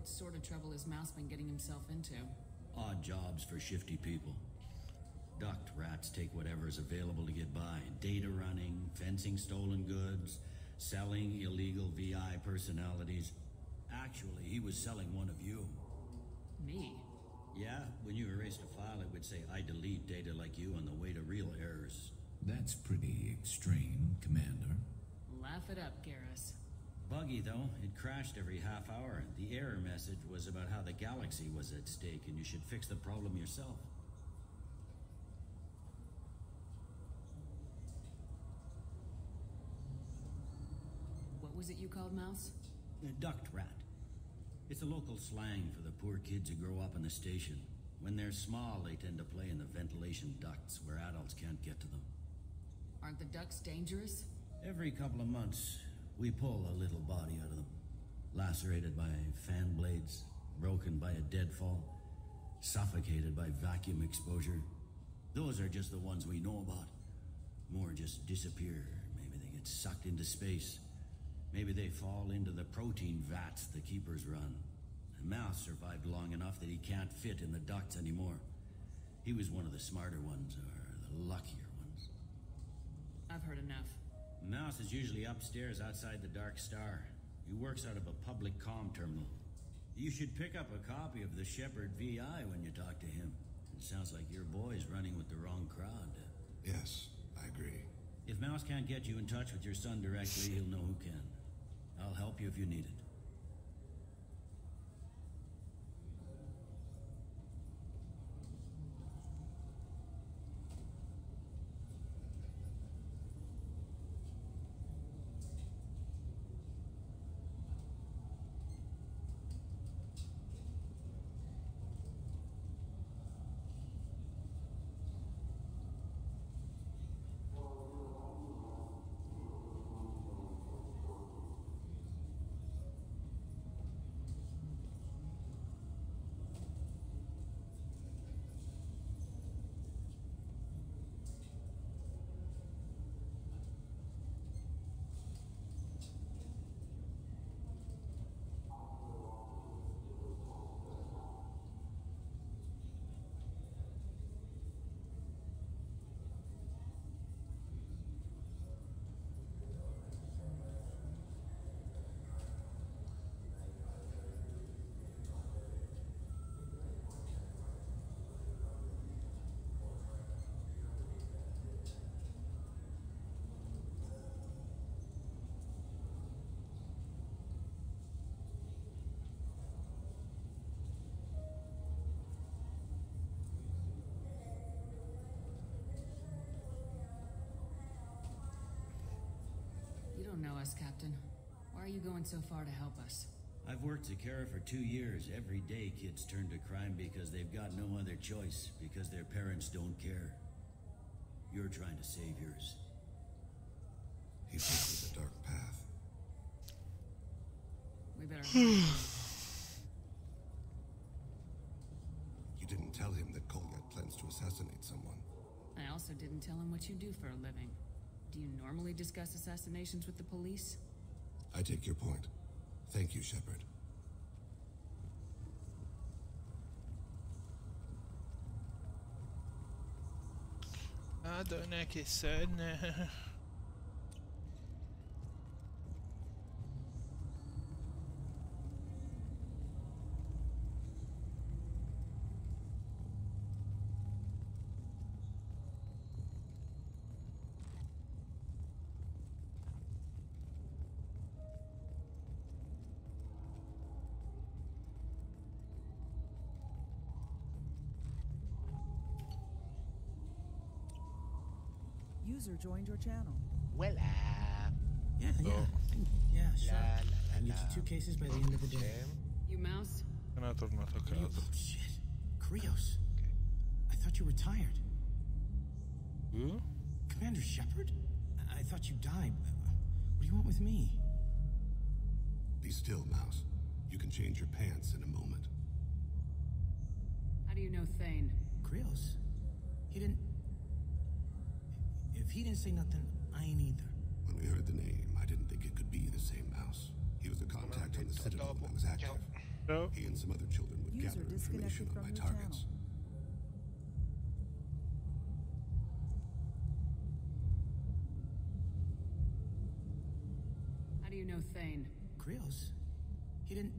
What sort of trouble has Mouse been getting himself into? Odd jobs for shifty people. Ducked rats take whatever is available to get by. Data running, fencing stolen goods, selling illegal VI personalities. Actually, he was selling one of you. Me? Yeah, when you erased a file, it would say, I delete data like you on the way to real errors. That's pretty extreme, Commander. Laugh it up, Garrus. Buggy, though. It crashed every half hour. The error message was about how the galaxy was at stake, and you should fix the problem yourself. What was it you called Mouse? A ducked rat. It's a local slang for the poor kids who grow up in the station. When they're small, they tend to play in the ventilation ducts where adults can't get to them. Aren't the ducks dangerous? Every couple of months, we pull a little body out of them. Lacerated by fan blades, broken by a deadfall, suffocated by vacuum exposure. Those are just the ones we know about. More just disappear. Maybe they get sucked into space. Maybe they fall into the protein vats the keepers run. The Mouse survived long enough that he can't fit in the ducts anymore. He was one of the smarter ones, or the luckier ones. I've heard enough. Mouse is usually upstairs outside the Dark Star. He works out of a public comm terminal. You should pick up a copy of the Shepherd VI when you talk to him. It sounds like your boy's running with the wrong crowd. Yes, I agree. If Mouse can't get you in touch with your son directly, he'll know who can. I'll help you if you need it. You don't know us, Captain. Why are you going so far to help us? I've worked Zakara for 2 years. Every day kids turn to crime because they've got no other choice, because their parents don't care. You're trying to save yours. He faces a dark path. We better... You didn't tell him that Kolyak plans to assassinate someone. I also didn't tell him what you do for a living. Do you normally discuss assassinations with the police? I take your point. Thank you, Shepard. I don't know che son. User joined your channel. Well, Yeah, sure. I can get you 2 cases by the end of the day. You Mouse? Sono tornato a casa. Oh, shit. Krios. I thought you were tired. Who? Commander Shepard? I thought you died. What do you want with me? Be still, Mouse. You can change your pants in a moment. How do you know Thane? Krios? He didn't... If he didn't say nothing, I ain't either. When we heard the name, I didn't think it could be the same Mouse. He was a contact on the Citadel when I was active. So, He and some other children would User gather information disconnected on from my your targets. channel. How do you know Thane? Krios? He didn't...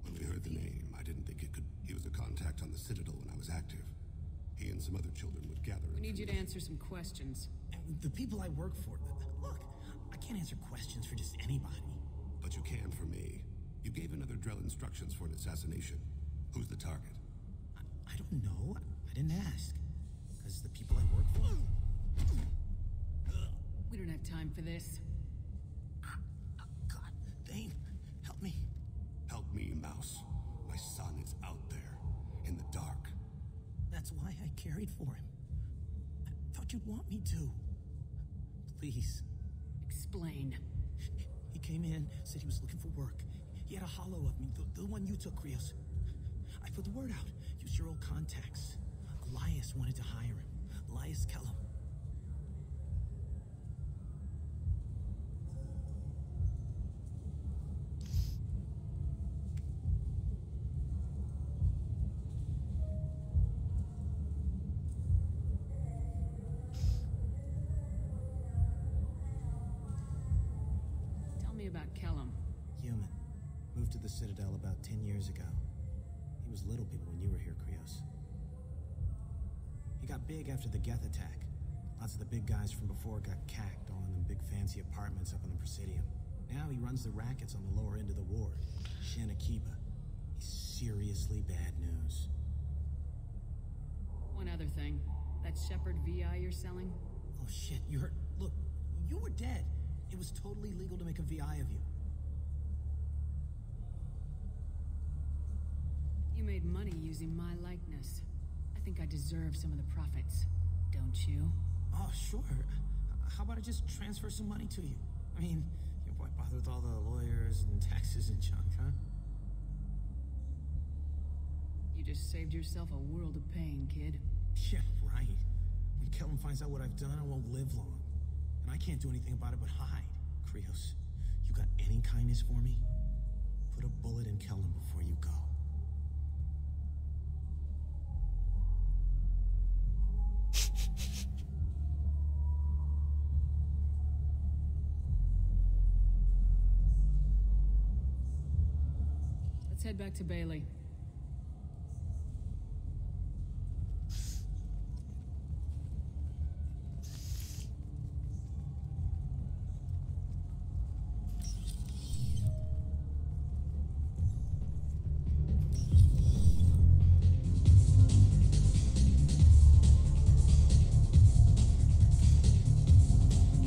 When we heard the name, I didn't think it could. He was a contact on the Citadel when I was active. He and some other children would gather We need you to information. answer some questions. The people I work for... Look, I can't answer questions for just anybody. But you can for me. You gave another Drell instructions for an assassination. Who's the target? I don't know. I didn't ask. Because the people I work for... We don't have time for this. God, Thane, help me. Help me, Mouse. My son is out there, in the dark. That's why I carried for him. I thought you'd want me to. Please. Explain. He came in, said he was looking for work. He had a hollow of me, the one you took, Krios. I put the word out. Use your old contacts. Elias wanted to hire him. Elias Kellum. Tell me about Kellum. Human. Moved to the Citadel about 10 years ago. He was little people when you were here, Krios. He got big after the Geth attack. Lots of the big guys from before got cacked, all in them big fancy apartments up on the Presidium. Now he runs the rackets on the lower end of the ward. Shanakiba. He's seriously bad news. One other thing. That Shepherd VI you're selling? Oh shit, you heard? Look, you were dead. It was totally legal to make a VI of you. You made money using my likeness. I think I deserve some of the profits. Don't you? Oh, sure. How about I just transfer some money to you? I mean, why bother with all the lawyers and taxes and junk, huh? You just saved yourself a world of pain, kid. Yeah, right. When Kellum finds out what I've done, I won't live long. And I can't do anything about it but hide. Krios, you got any kindness for me? Put a bullet in Kellum before you go. Let's head back to Bailey.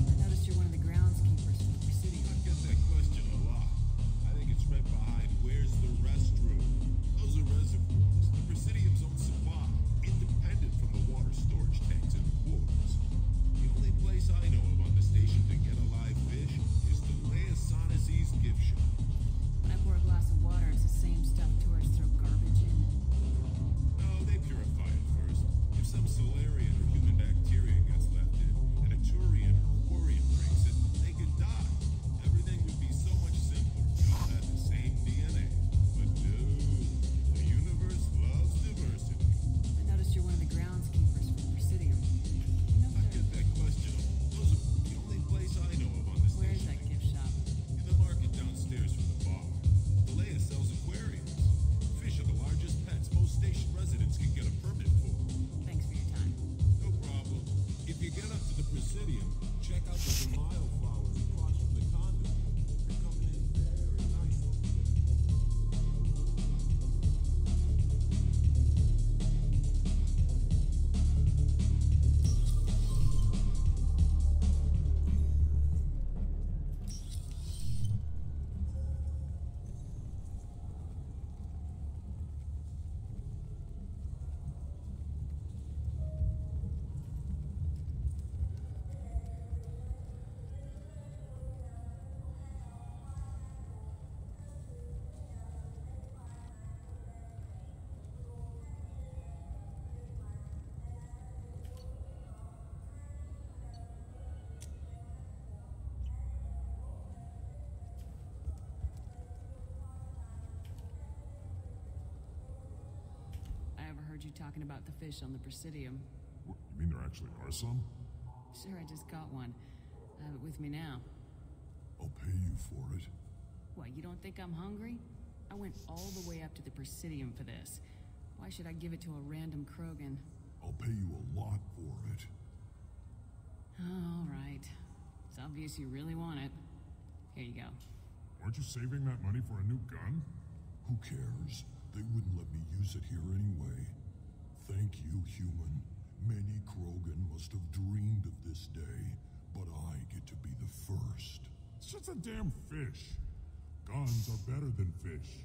I noticed you're one of the groundskeepers for the Presidium. I get that question a lot. I think it's right behind where's the restroom. heard you talking about the fish on the Presidium. What, you mean there actually are some? Sure, I just got one. I have it with me now. I'll pay you for it. What, you don't think I'm hungry? I went all the way up to the Presidium for this. Why should I give it to a random Krogan? I'll pay you a lot for it. All right. It's obvious you really want it. Here you go. Aren't you saving that money for a new gun? Who cares? They wouldn't let me use it here anyway. Thank you, human. Many Krogan must have dreamed of this day, but I get to be the first. It's just a damn fish. Guns are better than fish.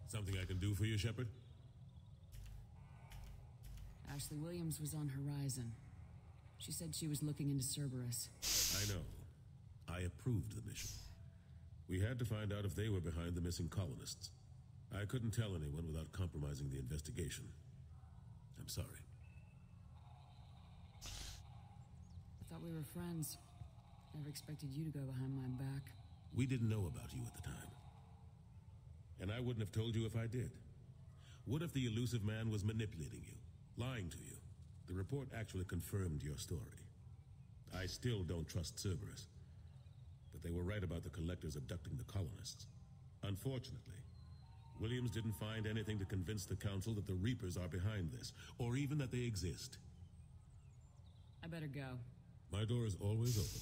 Something I can do for you, Shepard? Ashley Williams was on Horizon. She said she was looking into Cerberus. I know. I approved the mission. We had to find out if they were behind the missing colonists. I couldn't tell anyone without compromising the investigation. I'm sorry. I thought we were friends. Never expected you to go behind my back. We didn't know about you at the time. And I wouldn't have told you if I did. What if the elusive man was manipulating you, lying to you? The report actually confirmed your story. I still don't trust Cerberus. But they were right about the collectors abducting the colonists. Unfortunately, Williams didn't find anything to convince the Council that the Reapers are behind this, or even that they exist. I better go. My door is always open.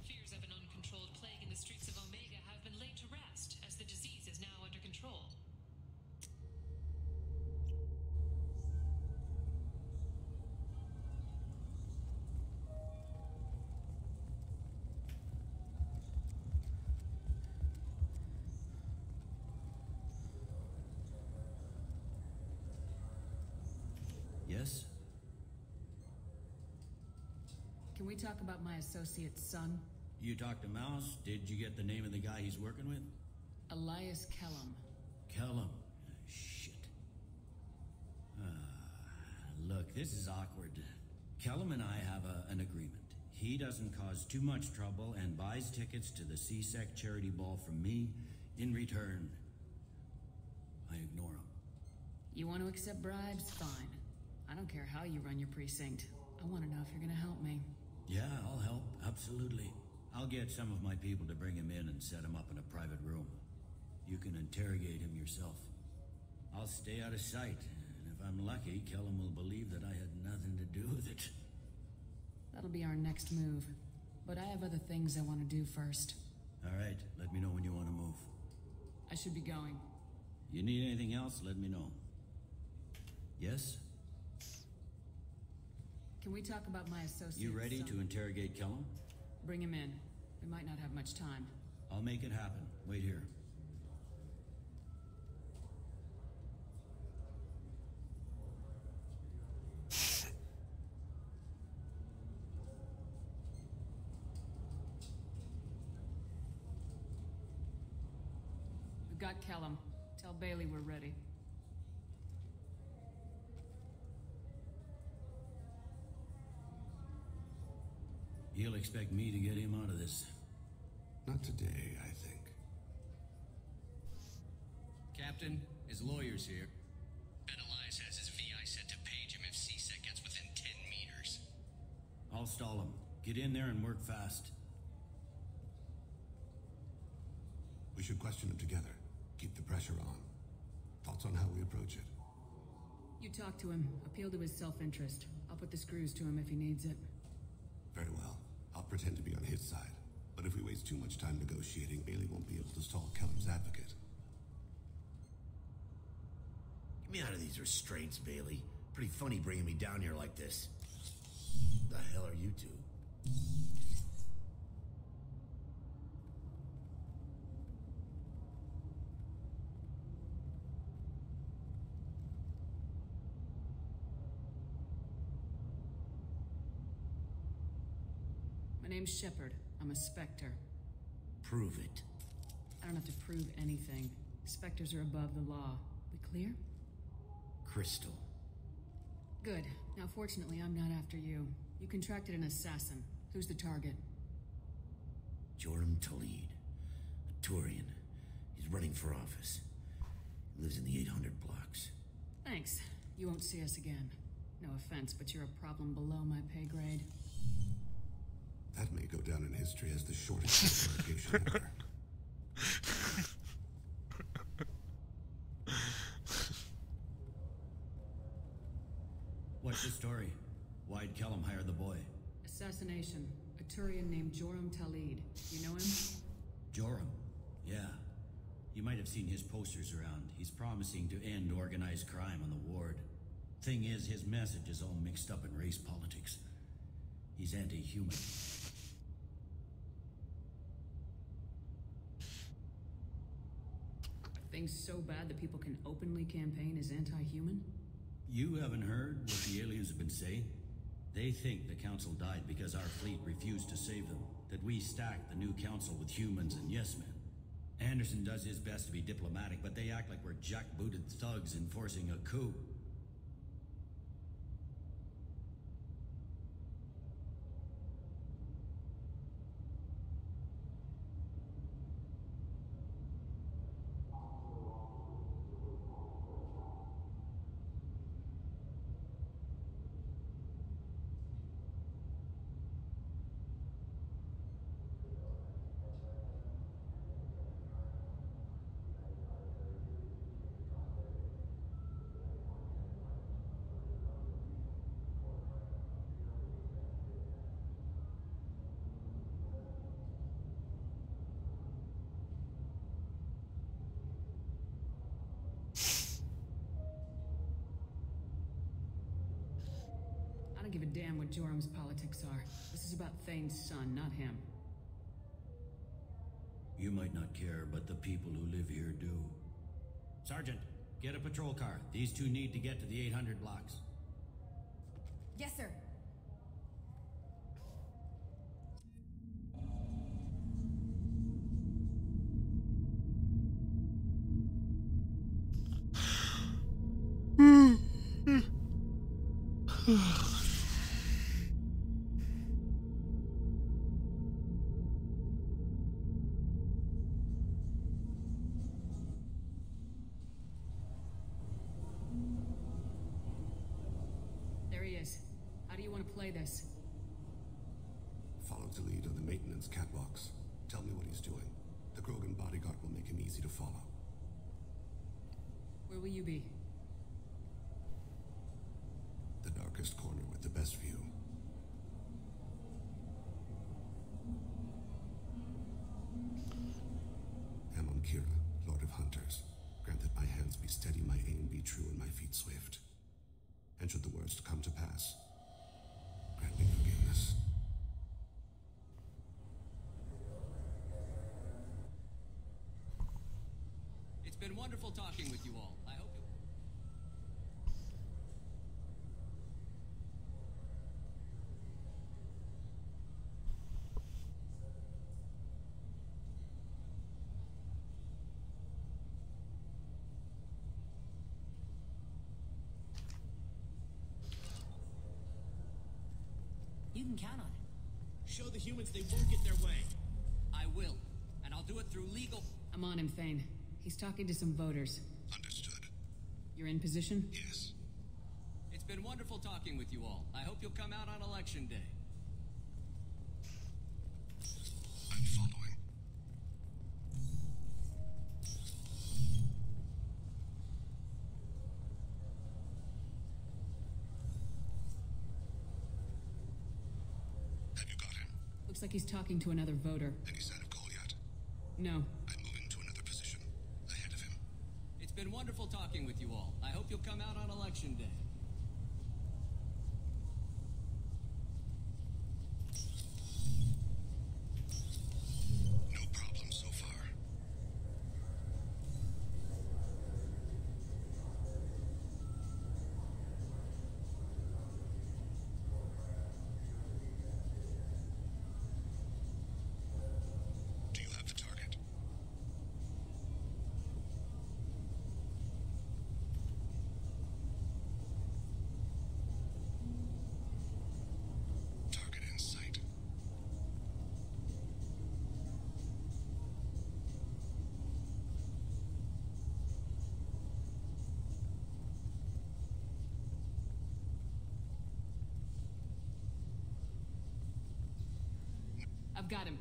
Fears of an uncontrolled plague in the streets of Omega have been laid to rest, as the disease is now under control. Yes? Can we talk about my associate's son? You talked to Mouse? Did you get the name of the guy he's working with? Elias Kellum. Kellum. Shit. Look, this is awkward. Kellum and I have an agreement. He doesn't cause too much trouble and buys tickets to the C-Sec charity ball from me. In return, I ignore him. You want to accept bribes? Fine. I don't care how you run your precinct. I want to know if you're gonna help me. Yeah, I'll help. Absolutely. I'll get some of my people to bring him in and set him up in a private room. You can interrogate him yourself. I'll stay out of sight, and if I'm lucky, Kellum will believe that I had nothing to do with it. That'll be our next move. But I have other things I want to do first. All right, let me know when you want to move. I should be going. You need anything else, let me know. Yes? Can we talk about my associate's You ready son? to interrogate Kellum? Bring him in. We might not have much time. I'll make it happen. Wait here. We've got Kellum. Tell Bailey we're ready. He'll expect me to get him out of this. Not today, I think. Captain, his lawyer's here. Ben Elias has his VI set to page him if C-Sec gets within 10 meters. I'll stall him. Get in there and work fast. We should question him together. Keep the pressure on. Thoughts on how we approach it? You talk to him. Appeal to his self-interest. I'll put the screws to him if he needs it. Very well. I'll pretend to be on his side. But if we waste too much time negotiating, Bailey won't be able to stall Kellum's advocate. Get me out of these restraints, Bailey. Pretty funny bringing me down here like this. The hell are you two? My name's Shepard. I'm a Spectre. Prove it. I don't have to prove anything. Spectres are above the law. We clear? Crystal. Good. Now, fortunately, I'm not after you. You contracted an assassin. Who's the target? Joram Talid. A Turian. He's running for office. He lives in the 800 blocks. Thanks. You won't see us again. No offense, but you're a problem below my pay grade. That may go down in history as the shortest interrogation ever. What's the story? Why'd Kellum hire the boy? Assassination. A Turian named Joram Talid. You know him? Joram? Yeah. You might have seen his posters around. He's promising to end organized crime on the ward. Thing is, his message is all mixed up in race politics. He's anti-human. Things so bad that people can openly campaign as anti-human? You haven't heard what the aliens have been saying? They think the council died because our fleet refused to save them. That we stacked the new council with humans and yes-men. Anderson does his best to be diplomatic, but they act like we're jackbooted thugs enforcing a coup. I don't give a damn what Joram's politics are. This is about Thane's son, not him. You might not care, but the people who live here do. Sergeant, get a patrol car. These two need to get to the 800 blocks. Yes, sir. There he is. How do you want to play this? Follow the lead on the maintenance catwalks. Tell me what he's doing. The Krogan bodyguard will make him easy to follow. Where will you be? The darkest corner with the best view. Amon Kira, Lord of Hunters. Grant that my hands be steady, my aim be true, and my feet swift. And should the worst come to pass, grant me forgiveness. It's been wonderful talking with you all. I hope you... You can count on it. Show the humans they won't get their way. I will. And I'll do it through legal... I'm on him, Thane. He's talking to some voters. Understood. You're in position? Yes. It's been wonderful talking with you all. I hope you'll come out on election day. I'm following. Have you got him? Looks like he's talking to another voter. Any sign of call yet? No. I'm moving to another position. Ahead of him. It's been wonderful talking with you all. I hope you'll come out on election day. No problem so far. Do you have the target? I've got him.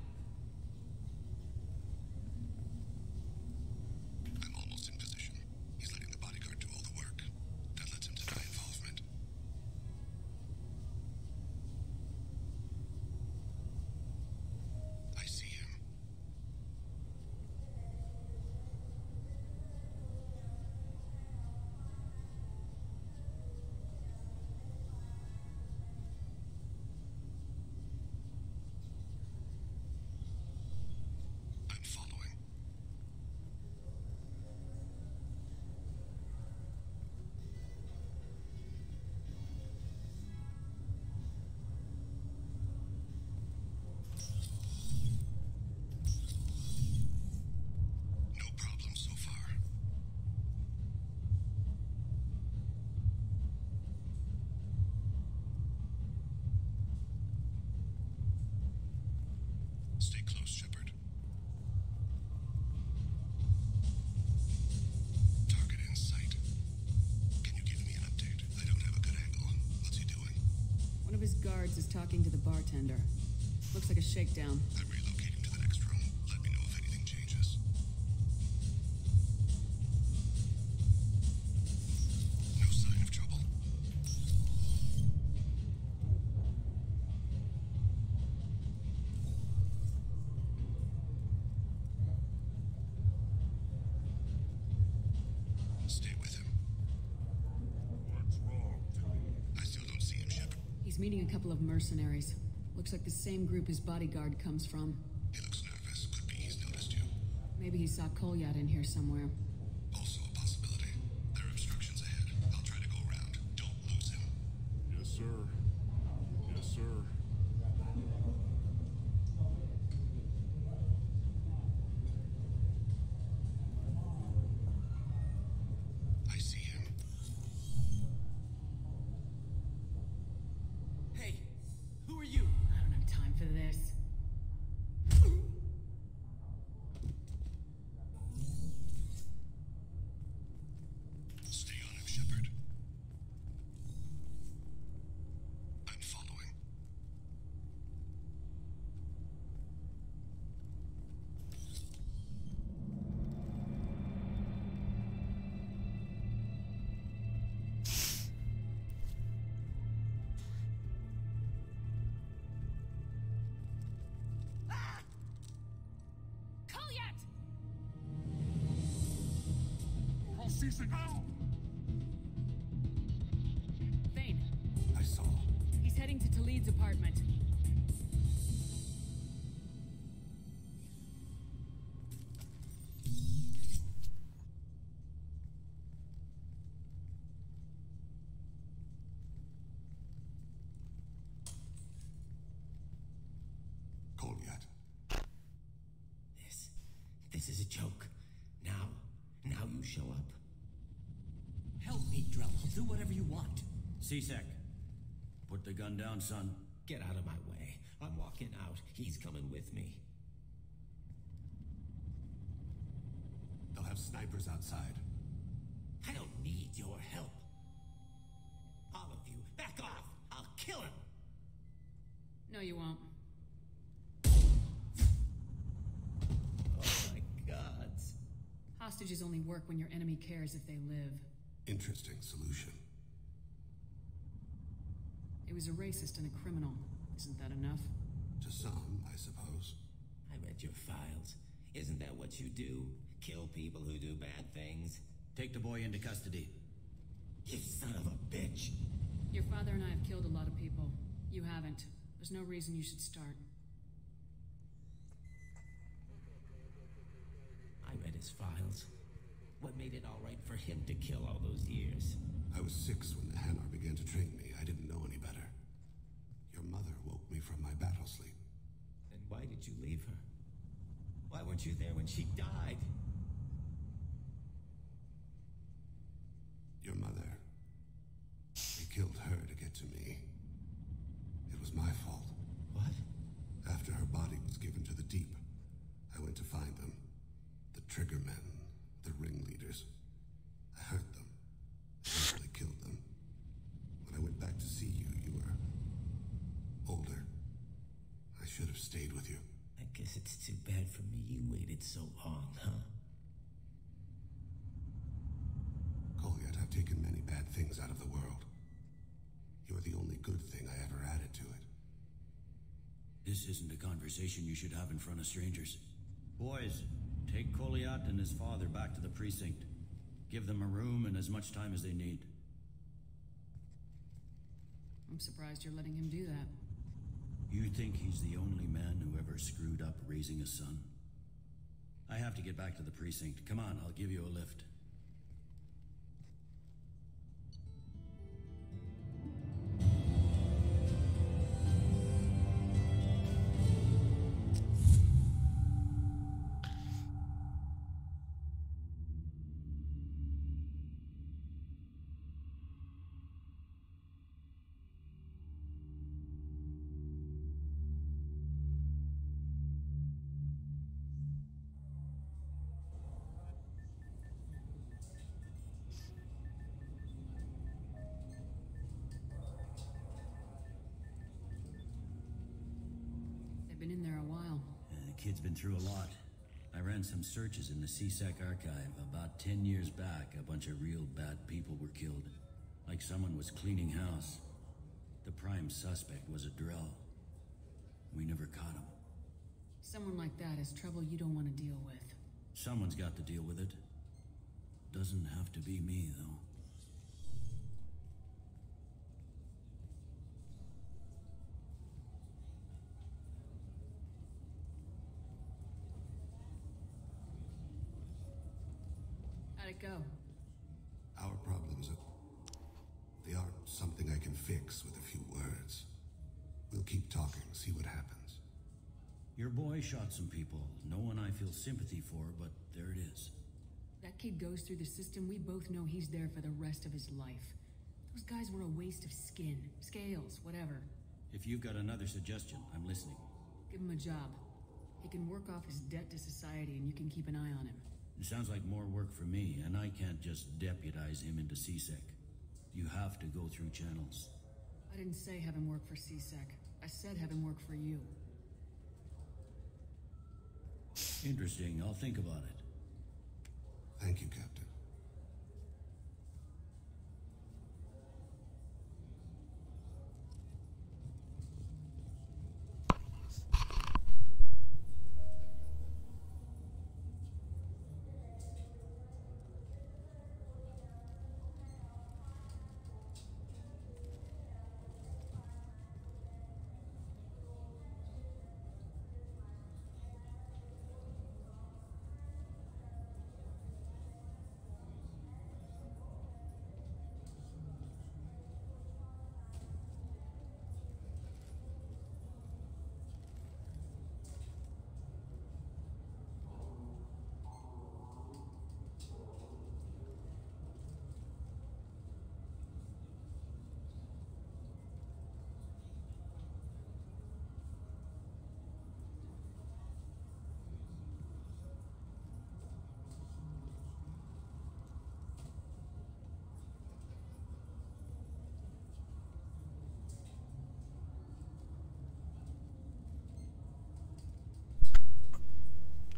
I'm almost in position. He's letting the bodyguard do all the work. That lets him deny involvement. I see him. I'm following. No problem so far. Stay close, Shepard. Target in sight. Can you give me an update? I don't have a good angle. What's he doing? One of his guards is talking to the bartender. Looks like a shakedown. I'm relocating to the next room. Let me know if anything changes. No sign of trouble. Stay with him. What's wrong, Tony? I still don't see him, Shepard. He's meeting a couple of mercenaries. Looks like the same group his bodyguard comes from. He looks nervous. Could be he's noticed you. Maybe he saw Kolyat in here somewhere. Also a possibility. There are obstructions ahead. I'll try to go around. Don't lose him. Yes, sir. Yes, sir. I see him. Hey, who are you? I don't have time for this. Stay on him, Shepard. I'm following. Kolyat! Vane, I saw. he's heading to Talid's apartment. Kolyat. This is a joke. Now you show up. Help me, Drell. I'll do whatever you want. C-Sec, put the gun down, son. Get out of my way. I'm walking out. He's coming with me. They'll have snipers outside. I don't need your help. All of you, back off. I'll kill him. No, you won't. Oh my gods. Hostages only work when your enemy cares if they live. Interesting solution. It was a racist and a criminal. Isn't that enough? To some, I suppose. I read your files. Isn't that what you do? Kill people who do bad things? Take the boy into custody. You son of a bitch. Your father and I have killed a lot of people. You haven't. There's no reason you should start. I read his files. What made it all right for him to kill all those years? I was 6 when the Hanar began to train me. I didn't know any better. Your mother woke me from my battle sleep. Then why did you leave her? Why weren't you there when she died? Your mother. They killed her to get to me. It was my fault. What? After her body was given to the deep, I went to find them. The triggermen, the ringleaders. I hurt them. Eventually killed them. When I went back to see you, you were older. I should have stayed with you. I guess it's too bad for me you waited so long, huh? Goliath, I've taken many bad things out of the world. You're the only good thing I ever added to it. This isn't a conversation you should have in front of strangers. Boys, take Goliath and his father back to the precinct. Give them a room and as much time as they need. I'm surprised you're letting him do that. You think he's the only man who ever screwed up raising a son? I have to get back to the precinct. Come on, I'll give you a lift. Been in there a while. The kid's been through a lot. I ran some searches in the CSEC archive. About 10 years back, a bunch of real bad people were killed. Like someone was cleaning house. The prime suspect was a drill. We never caught him. Someone like that is trouble you don't want to deal with. Someone's got to deal with it. Doesn't have to be me, though. How'd it go? Our problems they aren't something I can fix with a few words. We'll keep talking, see what happens. Your boy shot some people. No one I feel sympathy for, but there it is. That kid goes through the system, we both know he's there for the rest of his life. Those guys were a waste of skin, scales, whatever. If you've got another suggestion, I'm listening. Give him a job. He can work off his debt to society and you can keep an eye on him. It sounds like more work for me, and I can't just deputize him into CSEC. You have to go through channels. I didn't say have him work for CSEC. I said have him work for you. Interesting. I'll think about it. Thank you, Captain.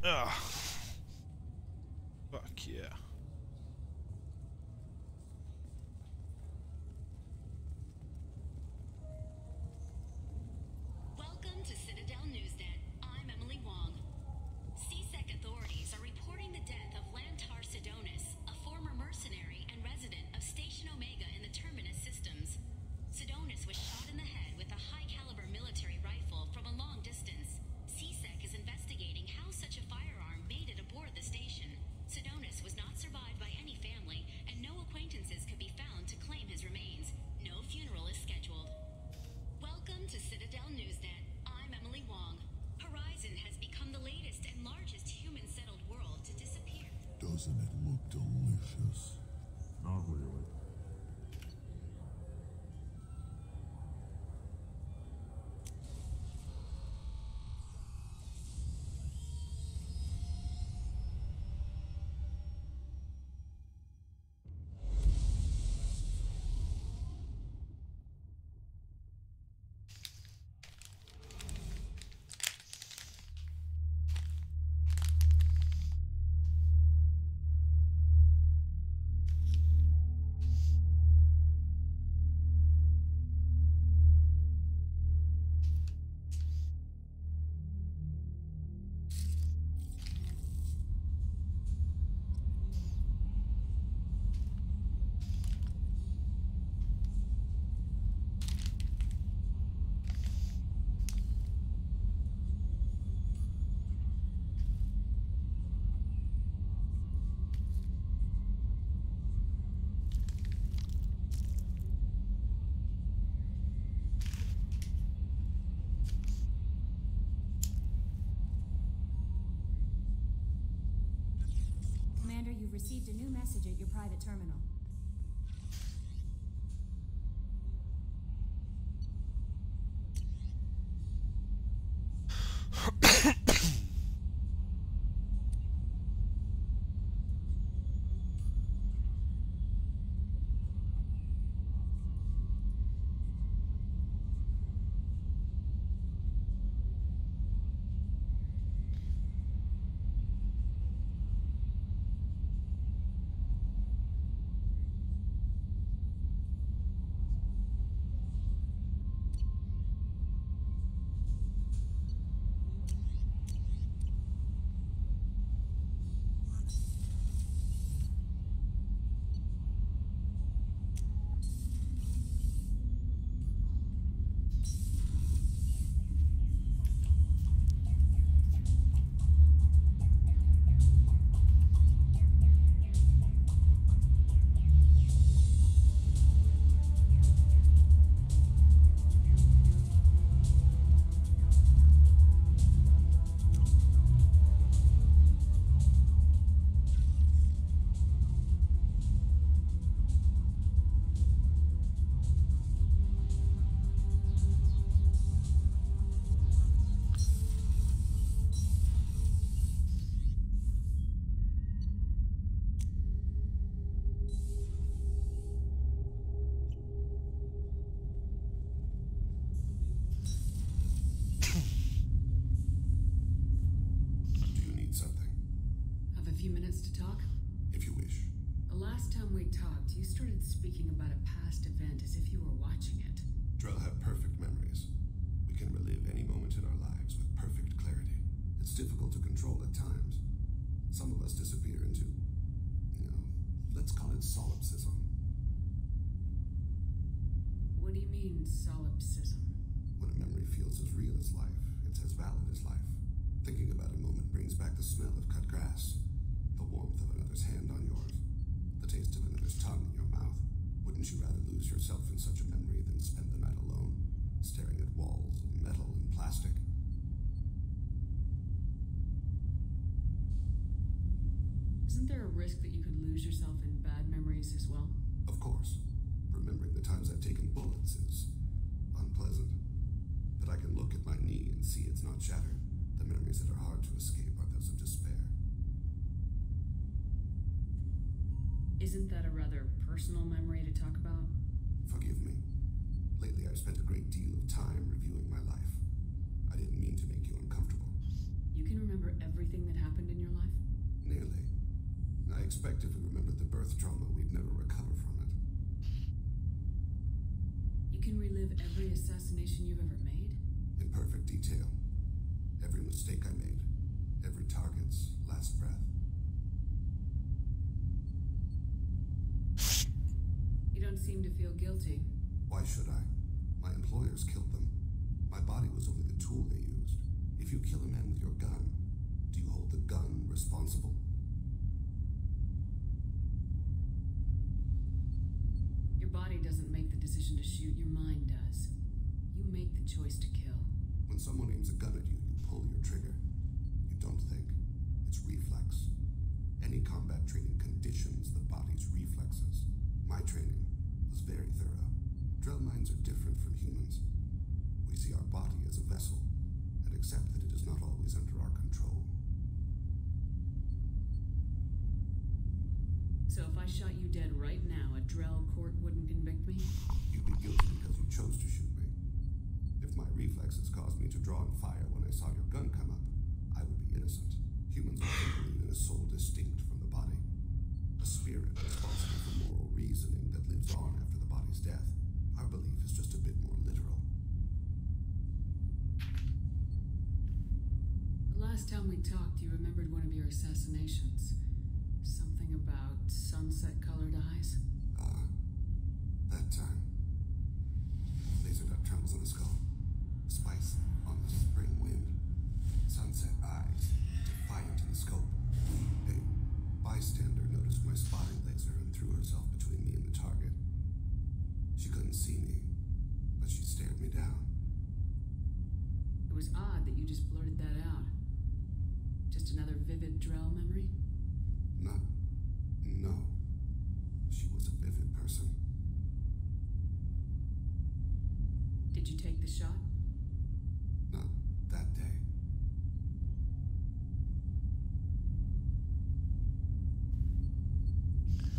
Ugh. Fuck yeah. Welcome to Citadel Newsnet. I'm Emily Wong. CSEC authorities are reporting the death of Lantar Sidonis, a former mercenary and resident of Station Omega in the Terminus systems. Sidonis was shot in the head with a high-caliber military rifle from a long distance. CSEC is investigating how such a firearm made it aboard the station. Sidonis was not survived by any family, and no acquaintances could be found to claim his remains. No funeral is scheduled. Welcome to Citadel Newsnet. I'm Emily Wong. Horizon has become the latest and largest human-settled world to disappear. Doesn't it look delicious? Not really. received a new message at your private terminal. To talk? If you wish. The last time we talked, you started speaking about a past event as if you were watching it. Drell have perfect memories. We can relive any moment in our lives with perfect clarity. It's difficult to control at times. Some of us disappear into, let's call it solipsism. What do you mean, solipsism? When a memory feels as real as life, it's as valid as life. Thinking about a moment brings back the smell of cut grass. The warmth of another's hand on yours. The taste of another's tongue in your mouth. Wouldn't you rather lose yourself in such a memory than spend the night alone, staring at walls of metal and plastic? Isn't there a risk that you could lose yourself in bad memories as well? Of course. Remembering the times I've taken bullets is unpleasant. But I can look at my knee and see it's not shattered. The memories that are hard to escape are those of despair. Isn't that a rather personal memory to talk about? Forgive me. Lately I've spent a great deal of time reviewing my life. I didn't mean to make you uncomfortable. You can remember everything that happened in your life? Nearly. I expect if we remembered the birth trauma, we'd never recover from it. You can relive every assassination you've ever made? In perfect detail. Every mistake I made. Every target's last breath. You don't seem to feel guilty. Why should I? My employers killed them. My body was only the tool they used. If you kill a man with your gun, do you hold the gun responsible? Your body doesn't make the decision to shoot, your mind does. You make the choice to kill. When someone aims a gun at you, you pull your trigger. You don't think. It's reflex. Any combat training conditions the body's reflexes. My training was very thorough. Drell minds are different from humans. We see our body as a vessel, and accept that it is not always under our control. So if I shot you dead right now, a Drell court wouldn't convict me? You'd be guilty because you chose to shoot me. If my reflexes caused me to draw and fire when I saw your gun come up, I would be innocent. Humans often believe in a soul distinct from the body. A spirit responsible for moral reasoning that lives on after the body's death. Our belief is just a bit more literal. The last time we talked, you remembered one of your assassinations. Something about sunset-colored eyes? That time. Laser dot travels on the skull. Spice on the spring wind. Sunset eyes, defiant in the scope. A bystander noticed my spotting laser and threw herself between me and the target. She couldn't see me, but she stared me down. It was odd that you just blurted that out. Just another vivid Drell memory? Not No. She was a vivid person. Did you take the shot? Not that day.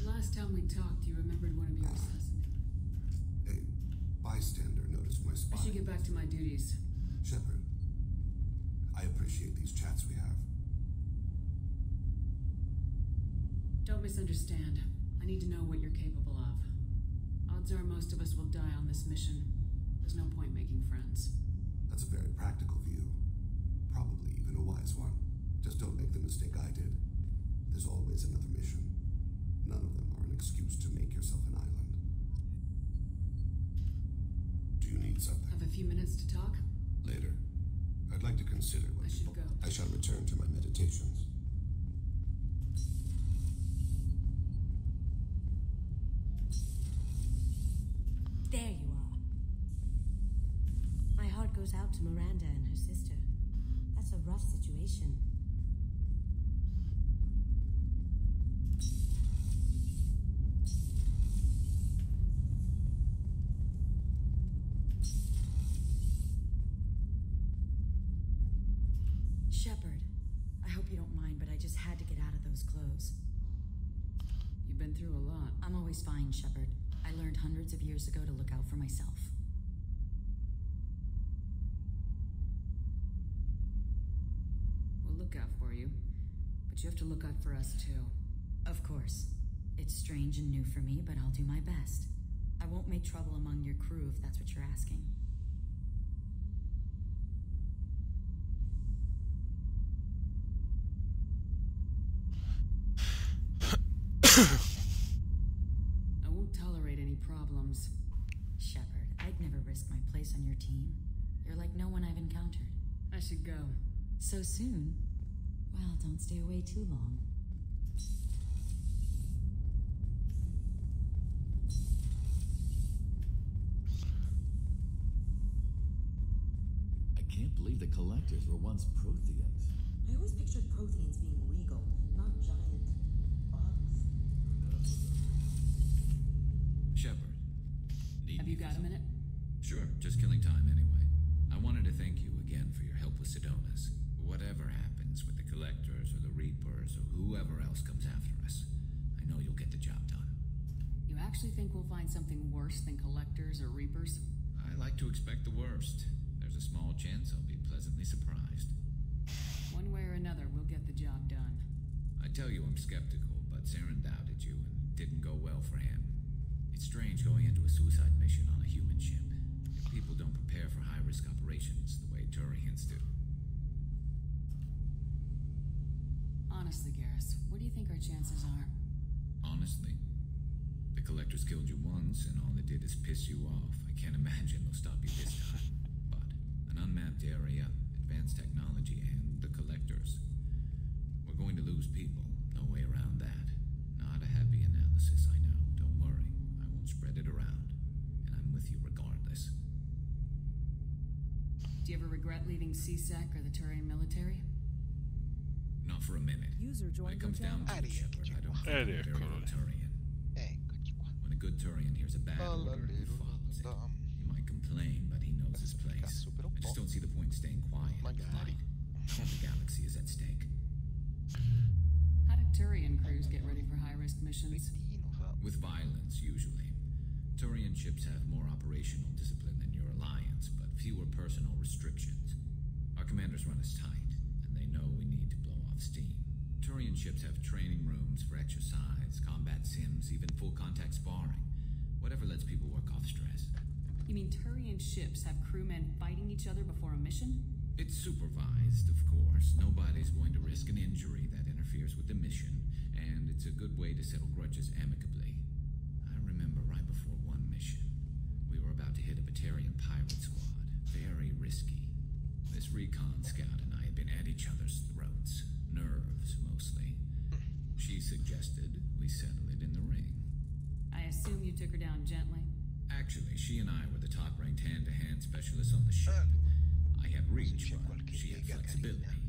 Last time we talked, you remembered one of your assassinated. A bystander noticed my spot. I should get back to my duties. Shepard, I appreciate these chats we have. Don't misunderstand. I need to know what you're capable of. Odds are most of us will die on this mission. There's no point making friends. That's a very practical view. Probably even a wise one. Just don't make the mistake I did. There's always another mission. None of them are an excuse to make yourself an island. Do you need something? Have a few minutes to talk? Later. I'd like to consider what I should go. I shall return to my meditations. There you are. My heart goes out to Miranda and her sister. That's a rough situation. Shepard, I hope you don't mind, but I just had to get out of those clothes. You've been through a lot. I'm always fine, Shepard. I learned hundreds of years ago to look out for myself. We'll look out for you, but you have to look out for us too. Of course. It's strange and new for me, but I'll do my best. I won't make trouble among your crew if that's what you're asking. I won't tolerate any problems. Shepard, I'd never risk my place on your team. You're like no one I've encountered. I should go. So soon? Well, don't stay away too long. I can't believe the collectors were once Protheans. I always pictured Protheans being regal, not giant bugs. Shepard. Have you got a minute? Sure, just killing time anyway. I wanted to thank you again for your help with Sidonis. Whatever happens with the Collectors or the Reapers or whoever else comes after us, I know you'll get the job done. You actually think we'll find something worse than Collectors or Reapers? I like to expect the worst. There's a small chance I'll be pleasantly surprised. One way or another, we'll get the job done. I tell you I'm skeptical, but Saren doubted you and didn't go well for him. It's strange going into a suicide mission on a human ship. If people don't prepare for high-risk operations the way Turians do. Honestly, Garrus, what do you think our chances are? Honestly, the Collectors killed you once, and all they did is piss you off. I can't imagine they'll stop you this time. But an unmapped area, advanced technology, and the Collectors. We're going to lose people. No way around that. Not a happy analysis, I know. Don't worry. I won't spread it around. And I'm with you regardless. Do you ever regret leaving CSEC or the Turian military? Not for a minute. User When it comes down to it, Shepard, I don't think I'm a very good Turian. When a good Turian hears a bad order, he follows it. He might complain, but he knows his place. I just don't see the point in staying quiet in the light. The galaxy is at stake. How do Turian crews get ready for high-risk missions? With violence, usually. Turian ships have more operational discipline than your alliance, but fewer personal restrictions. Our commanders run us tight, and they know we need to blow off steam. Turian ships have training rooms for exercise, combat sims, even full-contact sparring. Whatever lets people work off stress. You mean Turian ships have crewmen fighting each other before a mission? It's supervised, of course. Nobody's going to risk an injury that interferes with the mission, and it's a good way to settle grudges amicably. I remember right before one mission, we were about to hit a Batarian pirate squad. Very risky. This recon scout and I had been at each other's throats. Nerves, mostly. She suggested we settle it in the ring. I assume you took her down gently? Actually, she and I were the top-ranked hand-to-hand specialists on the ship. I had reach, but she had flexibility.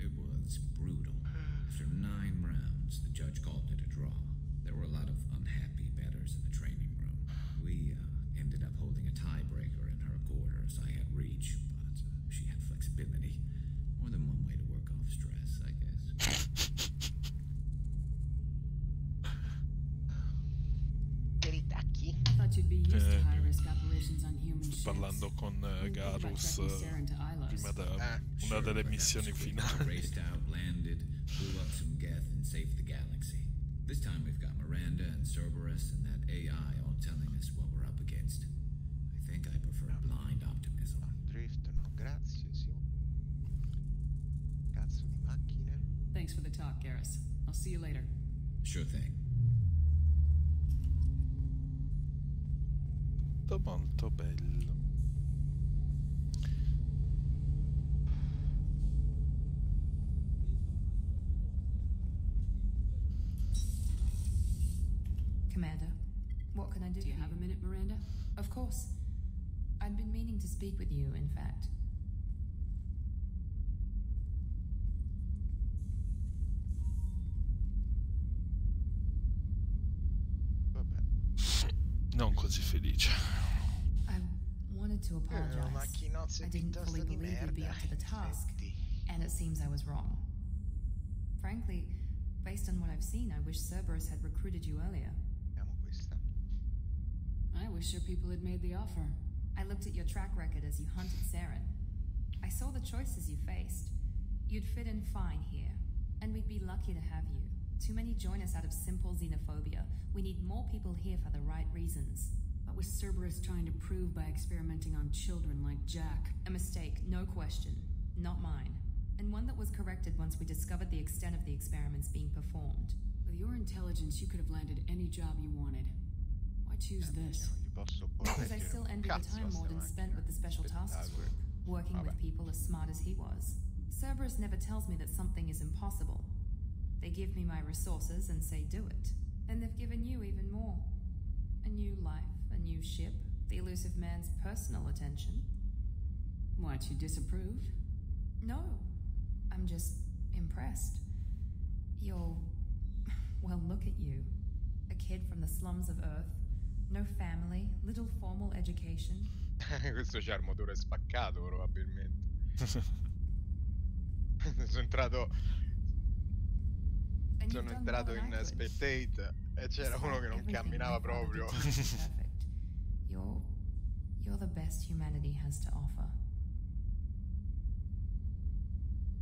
It was brutal. After 9 rounds, rounds. The judge called it a draw. There were a lot of unhappy bettors in the training room. We ended up holding a tiebreaker in her quarters. I had reach, but she had flexibility. More than one way to work off stress, I guess. I thought you'd be used to high-risk operations on human ships. Parlando con Garus prima da una delle missioni finali. Raced out, landed, blew up some geth, and saved the galaxy. This time we've got Miranda and Cerberus and that AI all telling us what we're up against. I think I prefer blind optimism. Drift, no, grazie, sì. Cazzo di macchine. Thanks for the talk, Garrus. I'll see you later. Sure thing. Molto bello. Commander, what can I do? Do you have a minute, Miranda? Of course. I'd been meaning to speak with you, in fact. Non così felice. I wanted to apologize. I didn't fully believe you'd be up to the task, and it seems I was wrong. Frankly, based on what I've seen, I wish Cerberus had recruited you earlier. I wish your people had made the offer. I looked at your track record as you hunted Saren. I saw the choices you faced. You'd fit in fine here, and we'd be lucky to have you. Too many join us out of simple xenophobia. We need more people here for the right reasons. What was Cerberus trying to prove by experimenting on children like Jack? A mistake, no question. Not mine. And one that was corrected once we discovered the extent of the experiments being performed. With your intelligence, you could have landed any job you wanted. Why choose this? Because I still envy the time Morden spent with the Special Tasks Group, working with people as smart as he was. Cerberus never tells me that something is impossible. They give me my resources and say do it. And they've given you even more. A new life, a new ship, the elusive man's personal attention. What, you disapprove? No. I'm just impressed. You're... well, look at you. A kid from the slums of Earth. No family, little formal education. Questo c'ha il motore spaccato, probabilmente. Sono entrato in Spectate e c'era uno che non camminava proprio. You're the best humanity has to offer.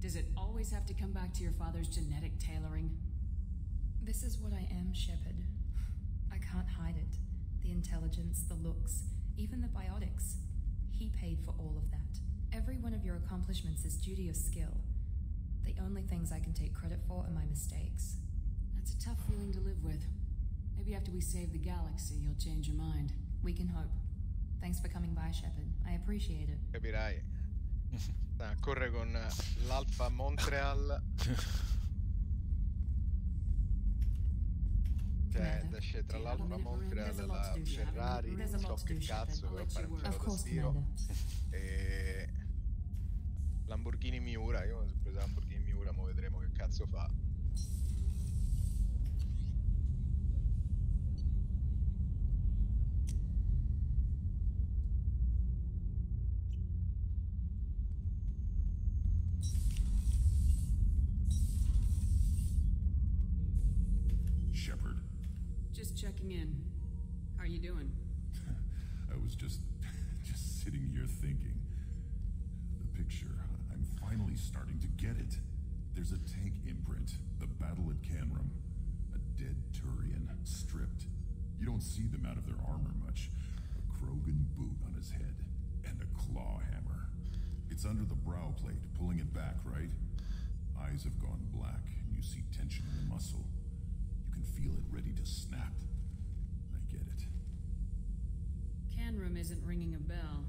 Does it always have to come back to your father's genetic tailoring? This is what I am, Shepard. I can't hide it. The intelligence, the looks, even the biotics. He paid for all of that. Every one of your accomplishments is due to your skill. The only things I can take credit for are my mistakes. That's a tough feeling to live with. Maybe after we save the galaxy, you'll change your mind. We can hope. Thanks for coming by, Shepard. I appreciate it. Capirai. Corre con l'Alfa Montreal. Cioè, esce tra l'Alfa Montreal e la Ferrari, non so che cazzo, per fare un giro da stiro. E Lamborghini Miura, io mi sono preso Lamborghini Miura, ma vedremo che cazzo fa. Shepard. Just checking in. How are you doing? I was just sitting here thinking. The picture, I'm finally starting to get it. There's a tank imprint, the battle at Canrum. A dead Turian, stripped. You don't see them out of their armor much. A Krogan boot on his head, and a claw hammer. It's under the brow plate, pulling it back, right? Eyes have gone black, and you see tension in the muscle. You can feel it ready to snap. I get it. Canrum isn't ringing a bell.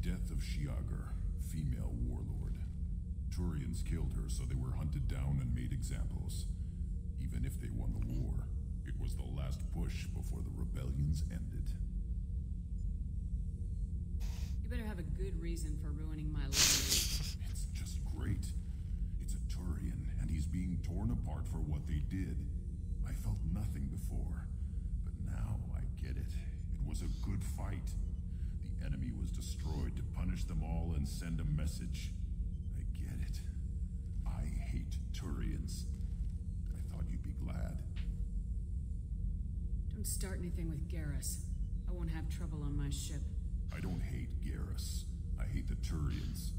Death of Shiagar, female warlord. Turians killed her, so they were hunted down and made examples. Even if they won the war, it was the last push before the rebellions ended. You better have a good reason for ruining my life. It's just great. It's a Turian, and he's being torn apart for what they did. I felt nothing before, but now I get it. It was a good fight. The enemy was destroyed to punish them all and send a message. I get it. I hate Turians. I thought you'd be glad. Don't start anything with Garrus. I won't have trouble on my ship. I don't hate Garrus. I hate the Turians.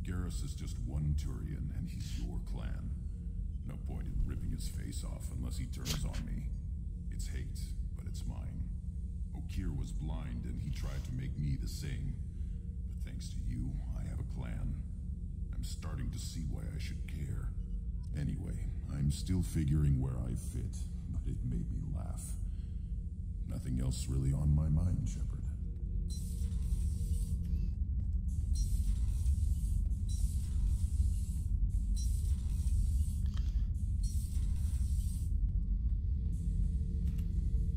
Garrus is just one Turian, and he's your clan. No point in ripping his face off unless he turns on me. It's hate, but it's mine. Okir was blind, and he tried to make me the same. But thanks to you, I have a clan. I'm starting to see why I should care. Anyway, I'm still figuring where I fit, but it made me laugh. Nothing else really on my mind, Shepard.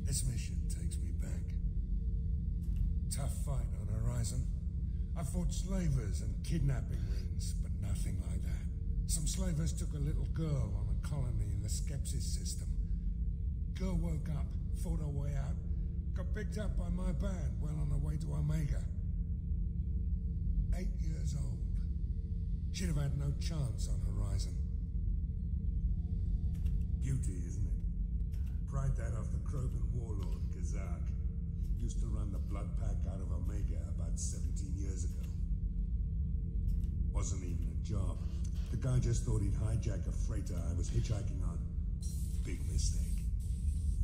This mission takes me back. Tough fight on Horizon. I fought slavers and kidnapping rings, but nothing like that. Some slavers took a little girl on a colony in the Skepsis system. Girl woke up, fought her way out, got picked up by my band well on her way to Omega. 8 years old. She'd have had no chance on Horizon. Beauty, isn't it? Pried that off the Krogan warlord, Kazak. Used to run the blood pack out of Omega about 17 years ago. Wasn't even a job. The guy just thought he'd hijack a freighter I was hitchhiking on. Big mistake.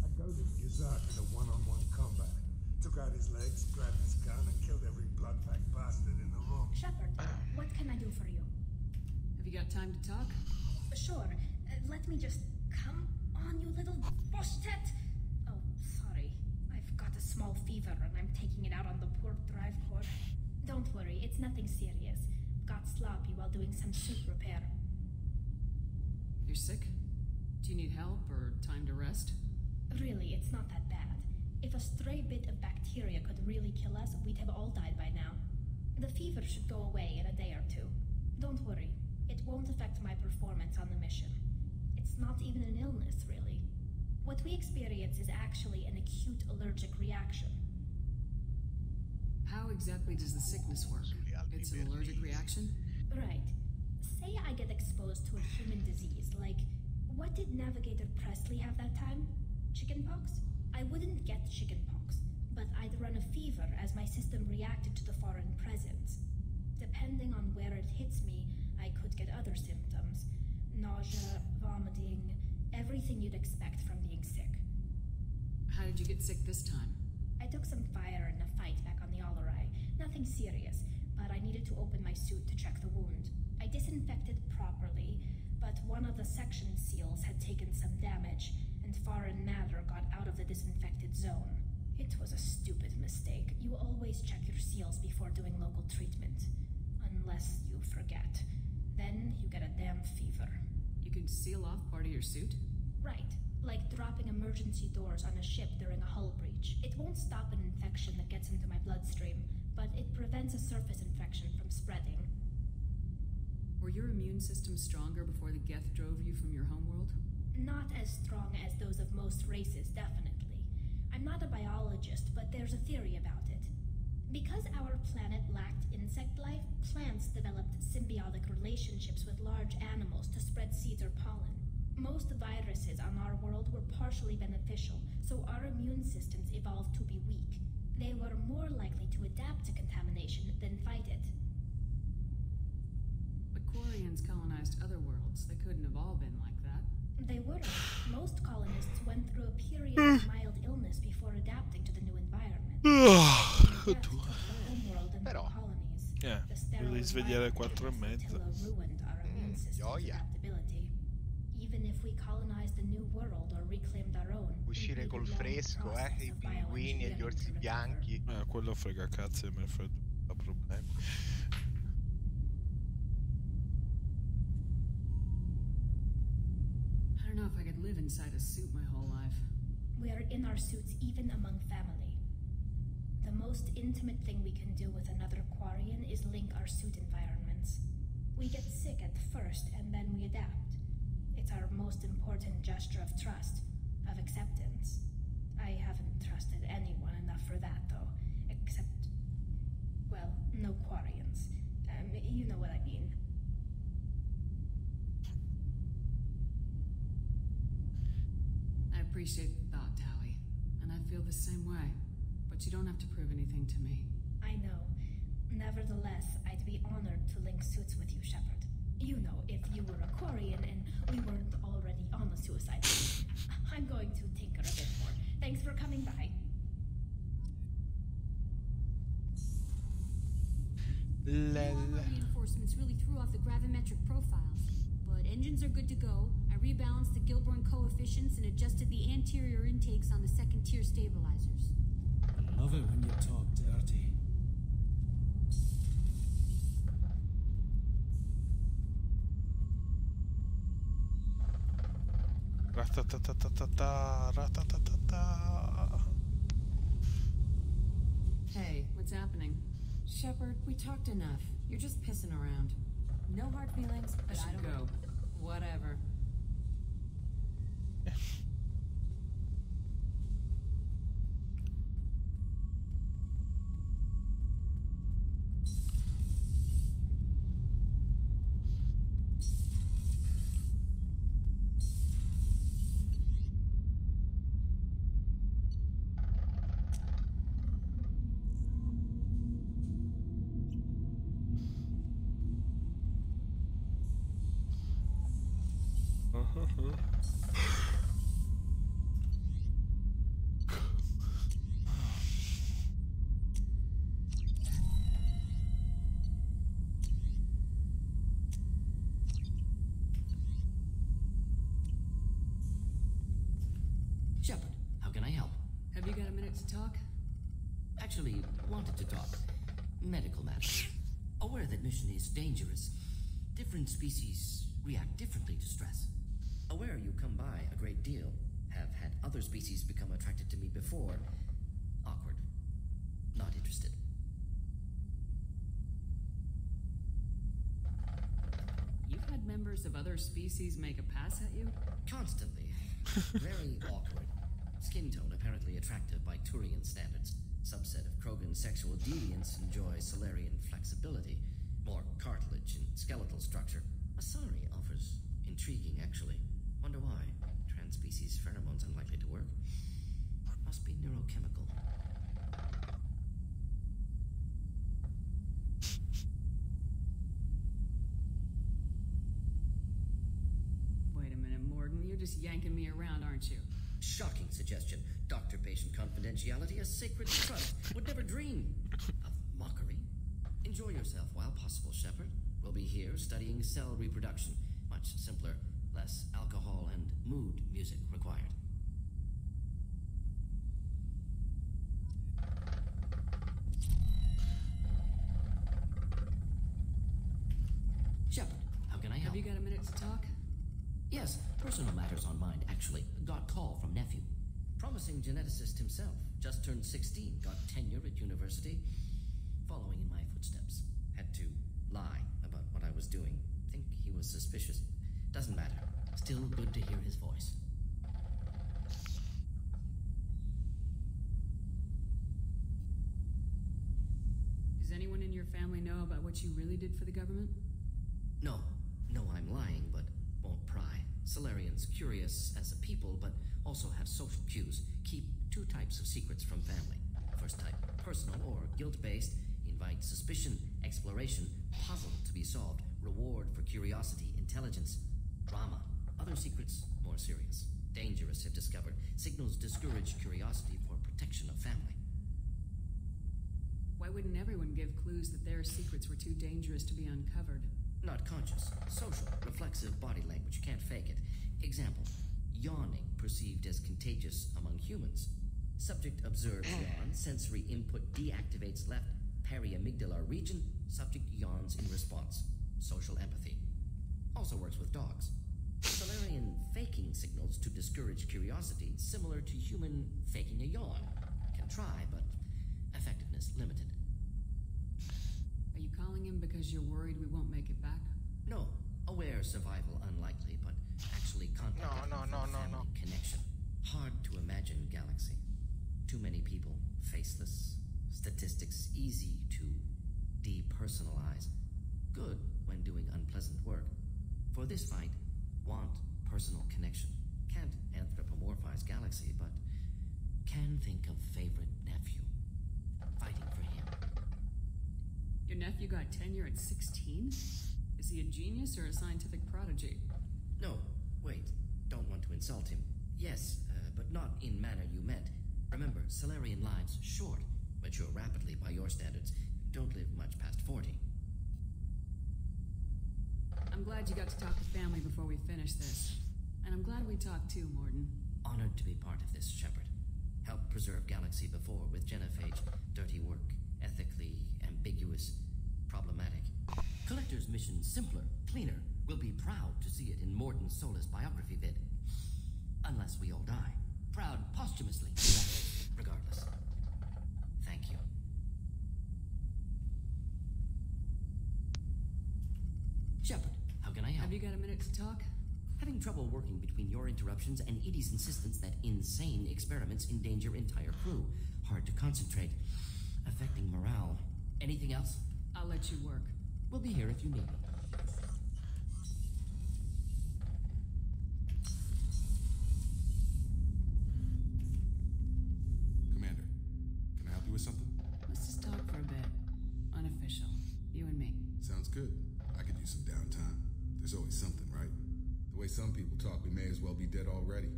I go to Kazak in a one-on-one combat. Took out his legs, grabbed his gun, and killed every blood pack bastard in the room. Shepard, what can I do for you? Have you got time to talk? Sure. Let me just... Come on, you little boshtet! Oh, sorry. I've got a small fever and I'm taking it out on the port drive core. Don't worry, it's nothing serious. Got sloppy while doing some suit repair. You're sick? Do you need help or time to rest? Really, it's not that bad. If a stray bit of bacteria could really kill us, we'd have all died by now. The fever should go away in a day or two. Don't worry. It won't affect my performance on the mission. It's not even an illness, really. What we experience is actually an acute allergic reaction. How exactly does the sickness work? It's an allergic reaction? Right. Say I get exposed to a human disease, like... What did Navigator Presley have that time? Chickenpox? I wouldn't get chickenpox, but I'd run a fever as my system reacted to the foreign presence. Depending on where it hits me, I could get other symptoms. Nausea, vomiting, everything you'd expect from being sick. How did you get sick this time? I took some fire in a fight back on the Allerai. Nothing serious, but I needed to open my suit to check the wound. I disinfected properly, but one of the section seals had taken some damage, and foreign matter got out of the disinfected zone. It was a stupid mistake. You always check your seals before doing local treatment. Unless you forget. Then you get a damn fever. You can seal off part of your suit? Right. Like dropping emergency doors on a ship during a hull breach. It won't stop an infection that gets into my bloodstream, but it prevents a surface infection from spreading. Were your immune system stronger before the Geth drove you from your homeworld? Not as strong as those of most races, definitely. I'm not a biologist, but there's a theory about it. Because our planet lacked insect life, plants developed symbiotic relationships with large animals to spread seeds or pollen. Most viruses on our world were partially beneficial, so our immune systems evolved to be weak. They were more likely to adapt to contamination than fight it. But Quarians colonized other worlds. They couldn't have all been like that. They weren't. Most colonists went through a period of mild illness before adapting to the new environment. Però devi svegliare alle 4:30. Uscire col fresco, i pinguini e gli orsi bianchi. Quello frega cazzo e me fa problemi. I don't know if I could live inside a suit my whole life. We are in our suits even among family. The most intimate thing we can do with another Quarian is link our suit environments. We get sick at first and then we adapt. It's our most important gesture of trust, of acceptance. I haven't trusted anyone enough for that, though. Except, well, no Quarians. You know what I mean. I appreciate the thought, Tally. And I feel the same way. But you don't have to prove anything to me. I know. Nevertheless, I'd be honored to link suits with you, Shepard. You know, if you were a Quarian and we weren't already on the suicide list. I'm going to tinker a bit more. Thanks for coming by. Reinforcements really threw off the gravimetric profiles. But engines are good to go. I rebalanced the Gilborn coefficients and adjusted the anterior intakes on the second-tier stabilizers. Love it when you talk dirty. Hey, what's happening? Shepard, we talked enough. You're just pissing around. No hard feelings, but I don't go. Whatever. Shepard, how can I help? Have you got a minute to talk? Actually, wanted to talk. Medical matters. Aware that mission is dangerous. Different species react differently to stress. Aware you come by a great deal. Have had other species become attracted to me before. Awkward. Not interested. You've had members of other species make a pass at you? Constantly. Very awkward. Skin tone apparently attractive by Turian standards. Subset of Krogan sexual deviants enjoy Solarian flexibility. More cartilage and skeletal structure. Asari offers intriguing, actually. Wonder why. Trans-species pheromones unlikely to work. Must be neurochemical. Wait a minute, Morden. You're just yanking me around, aren't you? Shocking suggestion. Doctor-patient confidentiality, a sacred trust. Would never dream of mockery. Enjoy yourself while possible, Shepard. We'll be here studying cell reproduction. Much simpler, less alcohol and mood music required. Shepard, how can I help? Have you got a minute to talk? Yes, personal matters on mind, actually. Got call from nephew. Promising geneticist himself. Just turned 16, got tenure at university. Following in my footsteps. Had to lie about what I was doing. Think he was suspicious. Doesn't matter. Still good to hear his voice. Does anyone in your family know about what you really did for the government? No. No, I'm lying, but won't pry. Solarians curious as a people, but also have social cues. Keep two types of secrets from family. First type, personal or guilt-based. Invite suspicion, exploration, puzzle to be solved, reward for curiosity, intelligence, drama. Other secrets, more serious. Dangerous if discovered. Signals discourage curiosity for protection of family. Why wouldn't everyone give clues that their secrets were too dangerous to be uncovered? Not conscious. Social, reflexive body language. Can't fake it. Example, yawning perceived as contagious among humans. Subject observes yawn. Sensory input deactivates left periamygdalar region. Subject yawns in response. Social empathy. Also works with dogs. Solarian faking signals to discourage curiosity, similar to human faking a yawn. Can try, but effectiveness limited. Are you calling him because you're worried we won't make it back? No. Aware survival unlikely, but actually contact. No. Connection. Hard to imagine galaxy. Too many people, faceless. Statistics easy to depersonalize. Good when doing unpleasant work. For this fight, want personal connection. Can't anthropomorphize galaxy, but can think of favorite nephew. Fighting for him. Your nephew got tenure at 16? Is he a genius or a scientific prodigy? No, wait. Don't want to insult him. Yes, but not in manner you meant. Remember, Solarian lives short. Mature rapidly by your standards. Don't live much past 40. I'm glad you got to talk to family before we finish this. And I'm glad we talked too, Morden. Honored to be part of this, Shepard. Helped preserve Galaxy before with genophage. Dirty work. Ethically ambiguous. Problematic. Collector's mission simpler, cleaner. We'll be proud to see it in Morden Solis biography vid. Unless we all die. Proud posthumously. Regardless. Thank you. Shepard, how can I help? Have you got a minute to talk? Having trouble working between your interruptions and Edie's insistence that insane experiments endanger entire crew. Hard to concentrate. Affecting morale. Anything else? I'll let you work. We'll be here if you need me. Commander, can I help you with something? Let's just talk for a bit. Unofficial. You and me. Sounds good. I could use some downtime. There's always something, right? The way some people talk, we may as well be dead already.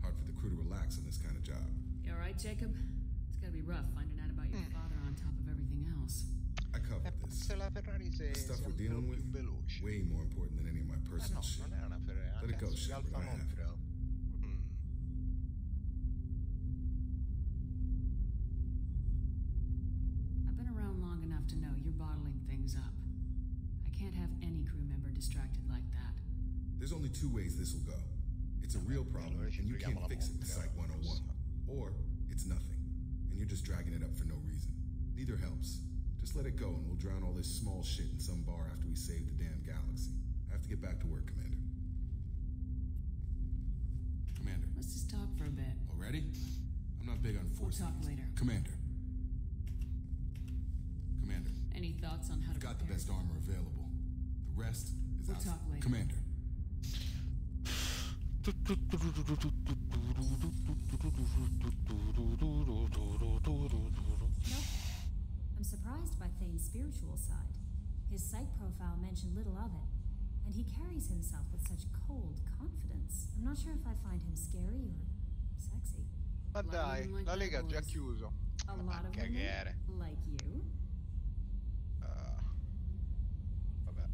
Hard for the crew to relax on this kind of job. You alright, Jacob? It's gotta be rough finding out about your father on top of everything else. I covered this. The stuff we're dealing with, way more important than any of my personal shit. Non è una Ferrari. Let it go, Shepard. I have it. I've been around long enough to know you're bottling things up. I can't have any crew member distracted like that. There's only two ways this will go. It's a real problem, and you can't fix it with Psych 101. Or, it's nothing, and you're just dragging it up for no reason. Neither helps. Just let it go, and we'll drown all this small shit in some bar after we save the damn galaxy. I have to get back to work, Commander. Commander. Let's just talk for a bit. Already? I'm not big on forcing. We'll talk later. Commander. Commander. Any thoughts on how to got the best armor available. The rest is We'll talk later. Commander. I'm surprised by Thane's spiritual side. His psych profile mentioned little of it, and he carries himself with such cold confidence. I'm not sure if I find him scary or sexy. Ma dai, la Lega ha già chiuso. A lot of women like you. Vabbè.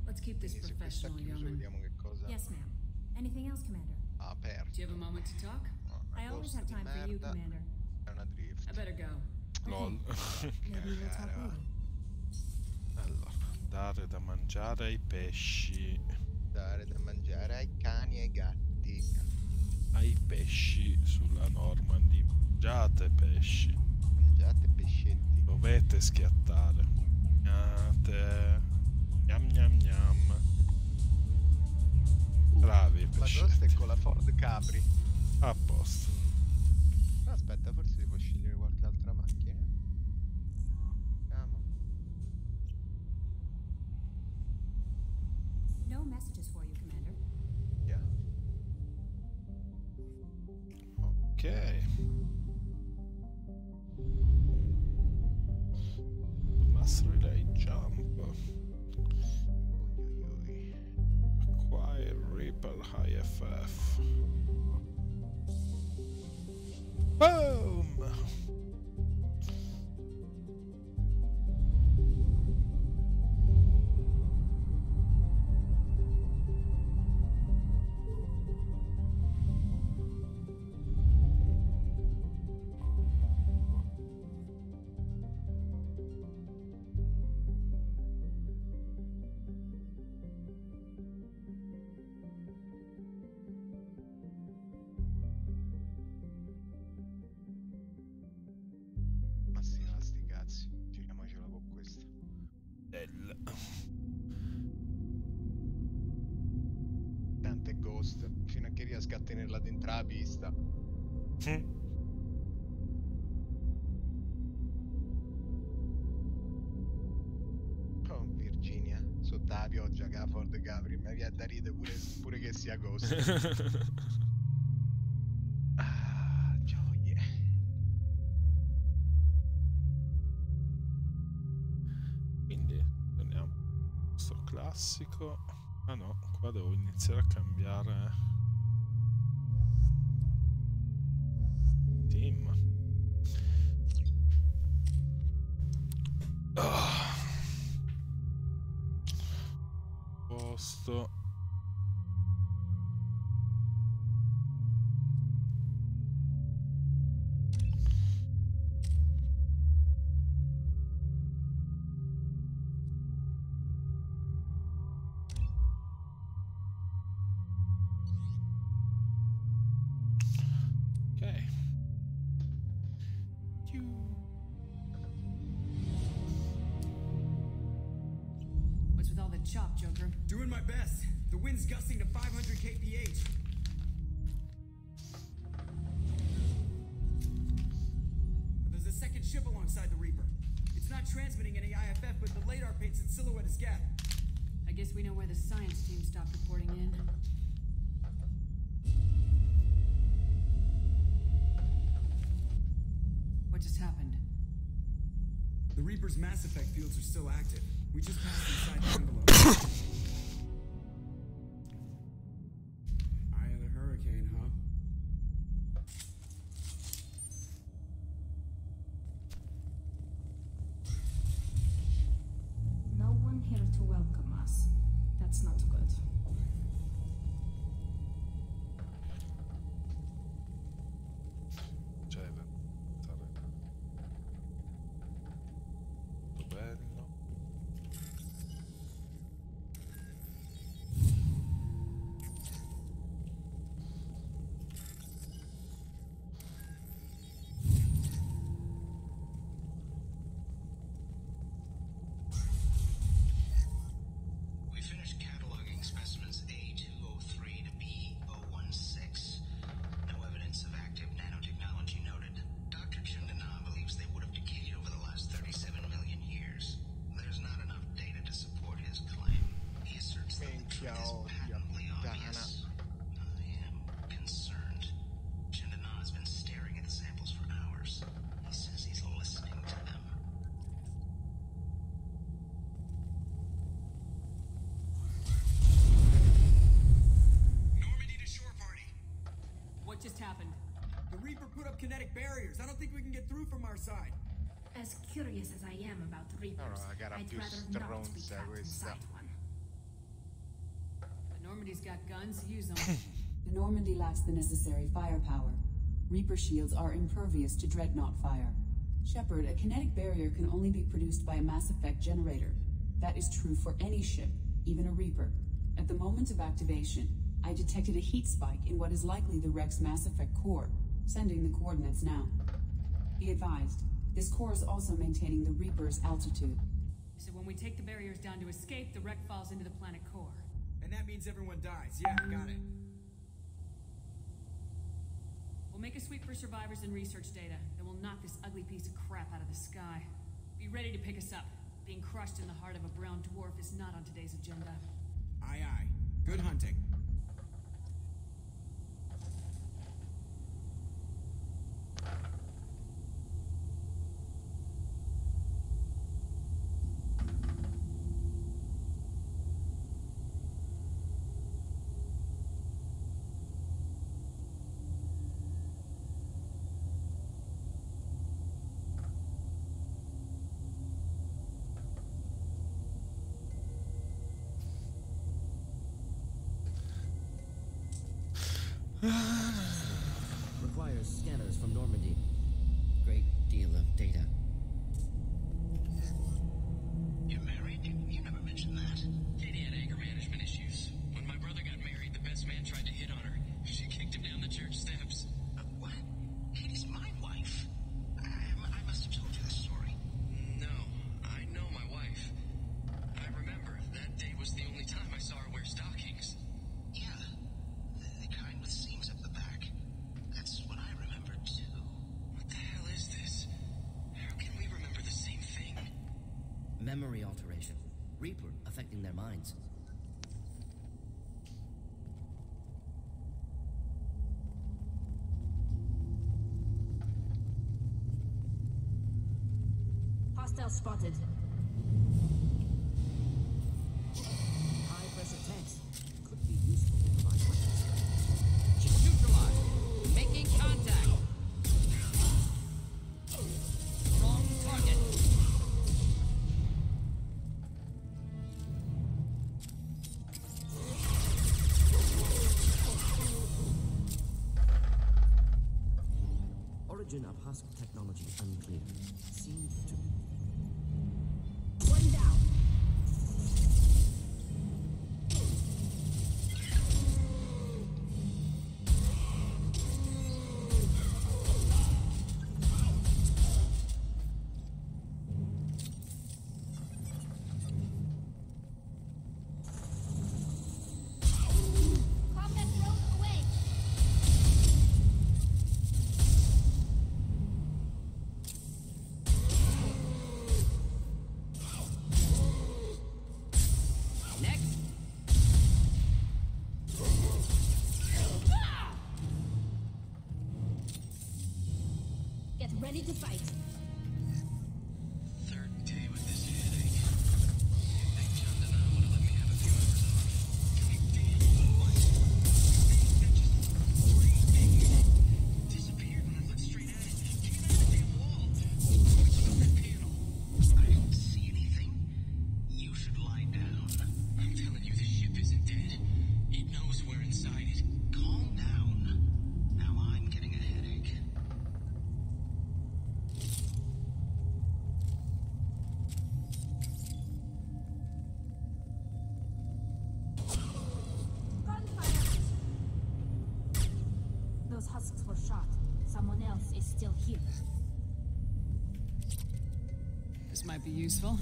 Let's keep this professional, yeoman. Vediamo che cosa. Yes, ma'am. Anything else, Commander? Aperto. Do you have a moment to talk? I always have time for you, Commander. È una drift. I better go. Lol. Maybe we'll talk later. Allora, dare da mangiare ai pesci. Dare da mangiare ai cani e ai gatti. Ai pesci sulla Normandy. Mangiate pesci. Mangiate pescetti. Dovete schiattare. Mangiate. Gnam gnam gnam. Bravi La pesci. tosta è con la Ford Capri. A posto. Aspetta, forse devo scegliere qualche altra macchina. Vediamo. No messages for you, Commander. Yeah. Ok. Mass relay jump. Acquire Ripple IFF. Boom! Ghost, fino a che riesca a tenerla dentro la pista. Oh Virginia, sotto la pioggia che la Ford Capri, mi viene da ridere pure che sia Ghost. Ah, gioie. Quindi torniamo sto classico. Ah no, qua devo iniziare a cambiare team. Posto. Chop, Joker. Doing my best. The wind's gusting to 500 kph. There's a second ship alongside the Reaper. It's not transmitting any IFF, but the radar paints its silhouette as Geth. I guess we know where the science team stopped reporting in. What just happened? The Reaper's mass effect fields are still active. We just passed inside the envelope. Eye of the hurricane, huh? No one here to welcome us. That's not good. Just happened. The Reaper put up kinetic barriers. I don't think we can get through from our side. As curious as I am about the Reapers, I'd rather not be trapped inside one. The Normandy's got guns, use them. The Normandy lacks the necessary firepower. Reaper shields are impervious to dreadnought fire. Shepard, a kinetic barrier can only be produced by a mass effect generator. That is true for any ship, even a Reaper. At the moment of activation, I detected a heat spike in what is likely the wreck's Mass Effect core, sending the coordinates now. Be advised, this core is also maintaining the Reaper's altitude. So when we take the barriers down to escape, the wreck falls into the planet core. And that means everyone dies. Yeah, got it. We'll make a sweep for survivors and research data, then we'll knock this ugly piece of crap out of the sky. Be ready to pick us up. Being crushed in the heart of a brown dwarf is not on today's agenda. Aye, aye. Good hunting. Requires scanners from Normandy. Great deal of data. You're married? You never mentioned that. Katie had anger management issues. When my brother got married, the best man tried to hit on her. She kicked him down the church steps. What? Katie's my wife. I must have told you this story. No, I know my wife. I remember that day was the only time I saw her wear stockings. Yeah. Memory alteration. Reaper affecting their minds. Hostile spotted. High pressure tanks could be useful in my weapons. Neutralized. Making contact. Wrong target. Origin of husk technology unclear. Seemed to. One down. Combat drone away. Next. Get ready to fight. Third day with this headache. You'd think John Donato would have let me have a few hours off. What? That just disappeared when I looked straight at it. Came out of the damn wall. What's on that panel? I don't see anything. You should lie down. I'm telling you, this ship isn't dead. It knows we're inside it. Calm down. Now I'm getting a headache. Gunfire. Those husks were shot. Someone else is still here. This might be useful.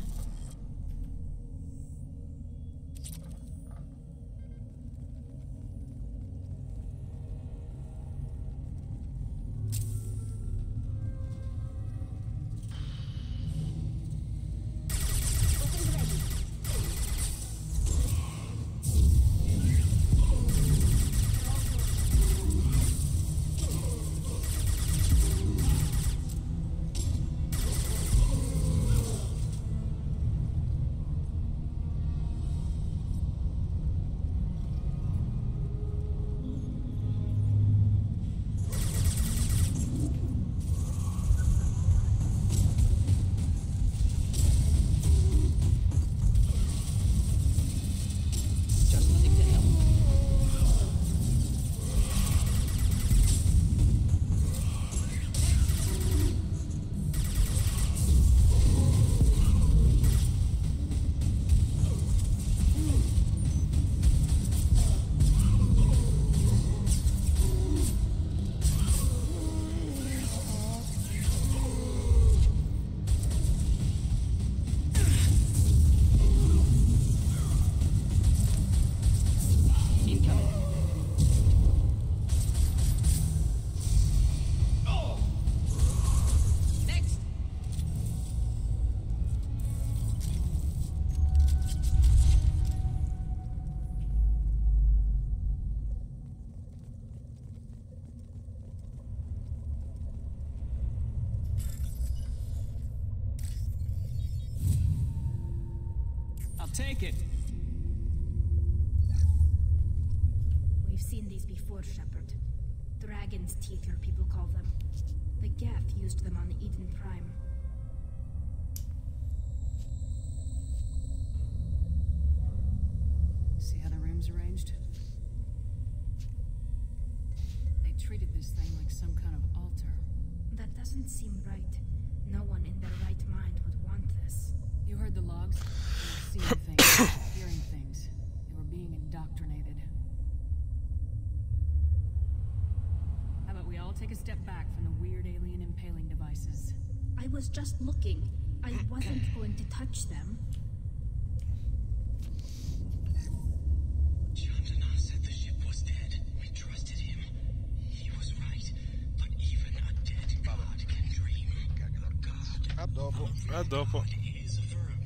Weapons ready. Just nothing to help. Incoming. Next. I'll take it. We've seen these before, Shepard. Dragon's teeth, your people call them. The Geth used them on Eden Prime. See how the room's arranged? They treated this thing like some kind of altar. That doesn't seem right. No one in their right mind would want this. You heard the logs? They were seeing things, hearing things. They were being indoctrinated. How about we all take a step back from the weird alien impaling devices? I was just looking. I wasn't going to touch them. John Donato said the ship was dead. We trusted him. He was right. But even a dead god can dream. God. A dopo. Is a verb.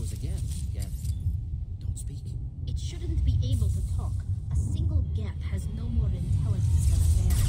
goes again. Geth, don't speak. It shouldn't be able to talk. A single Geth has no more intelligence than a bear.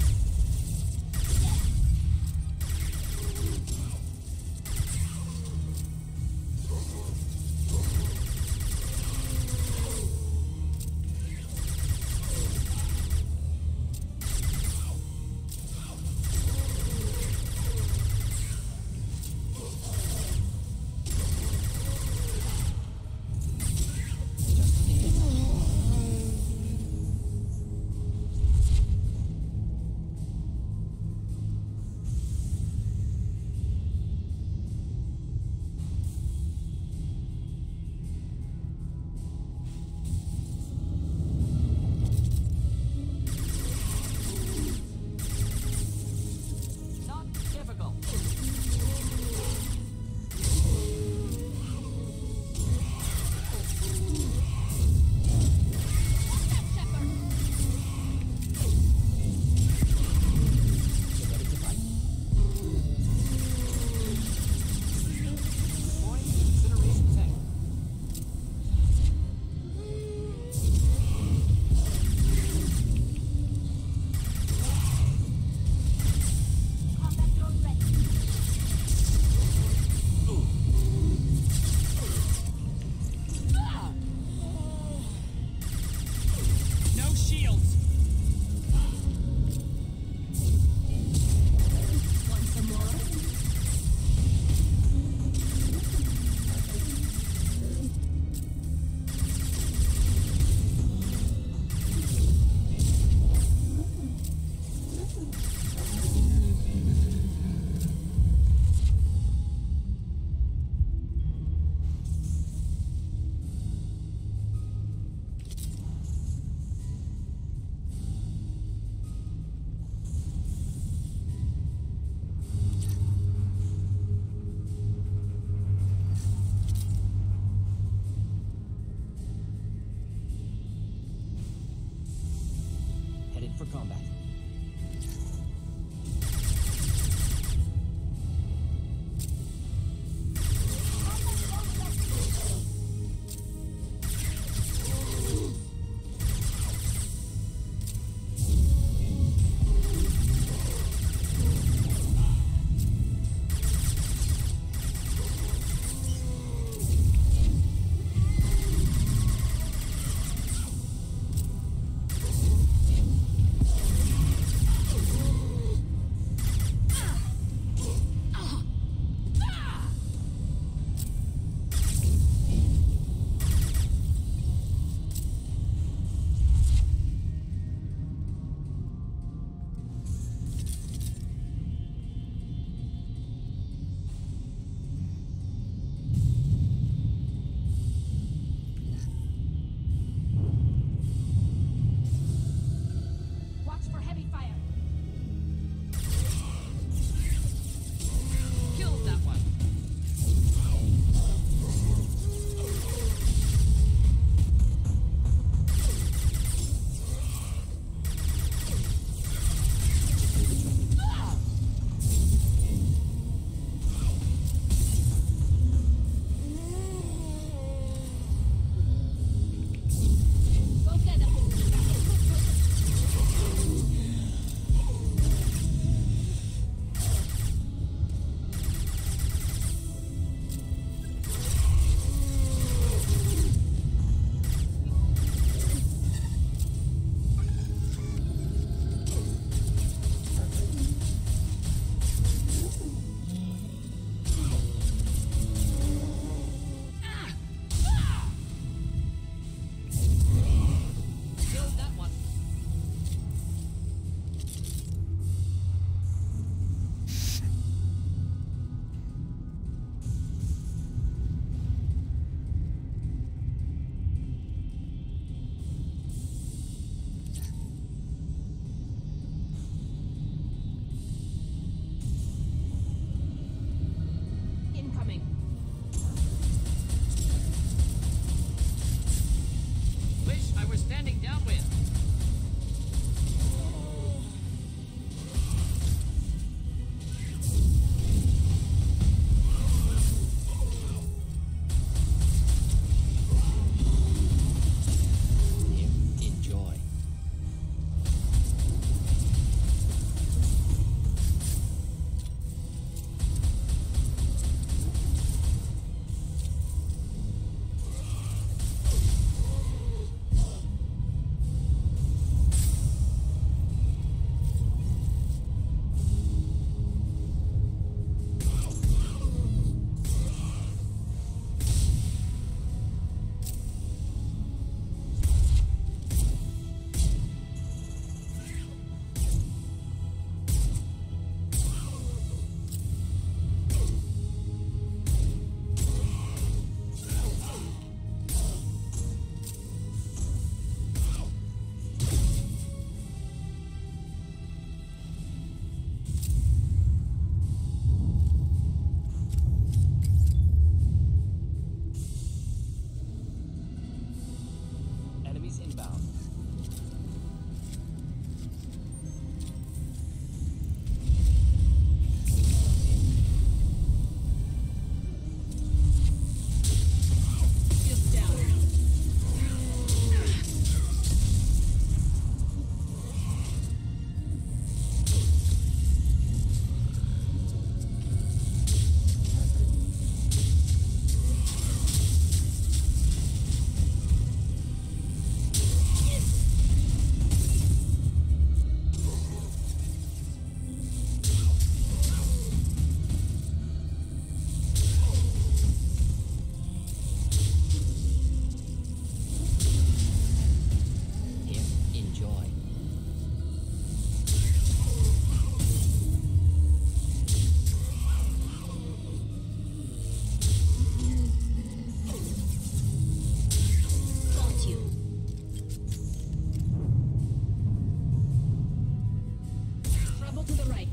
Trouble to the right.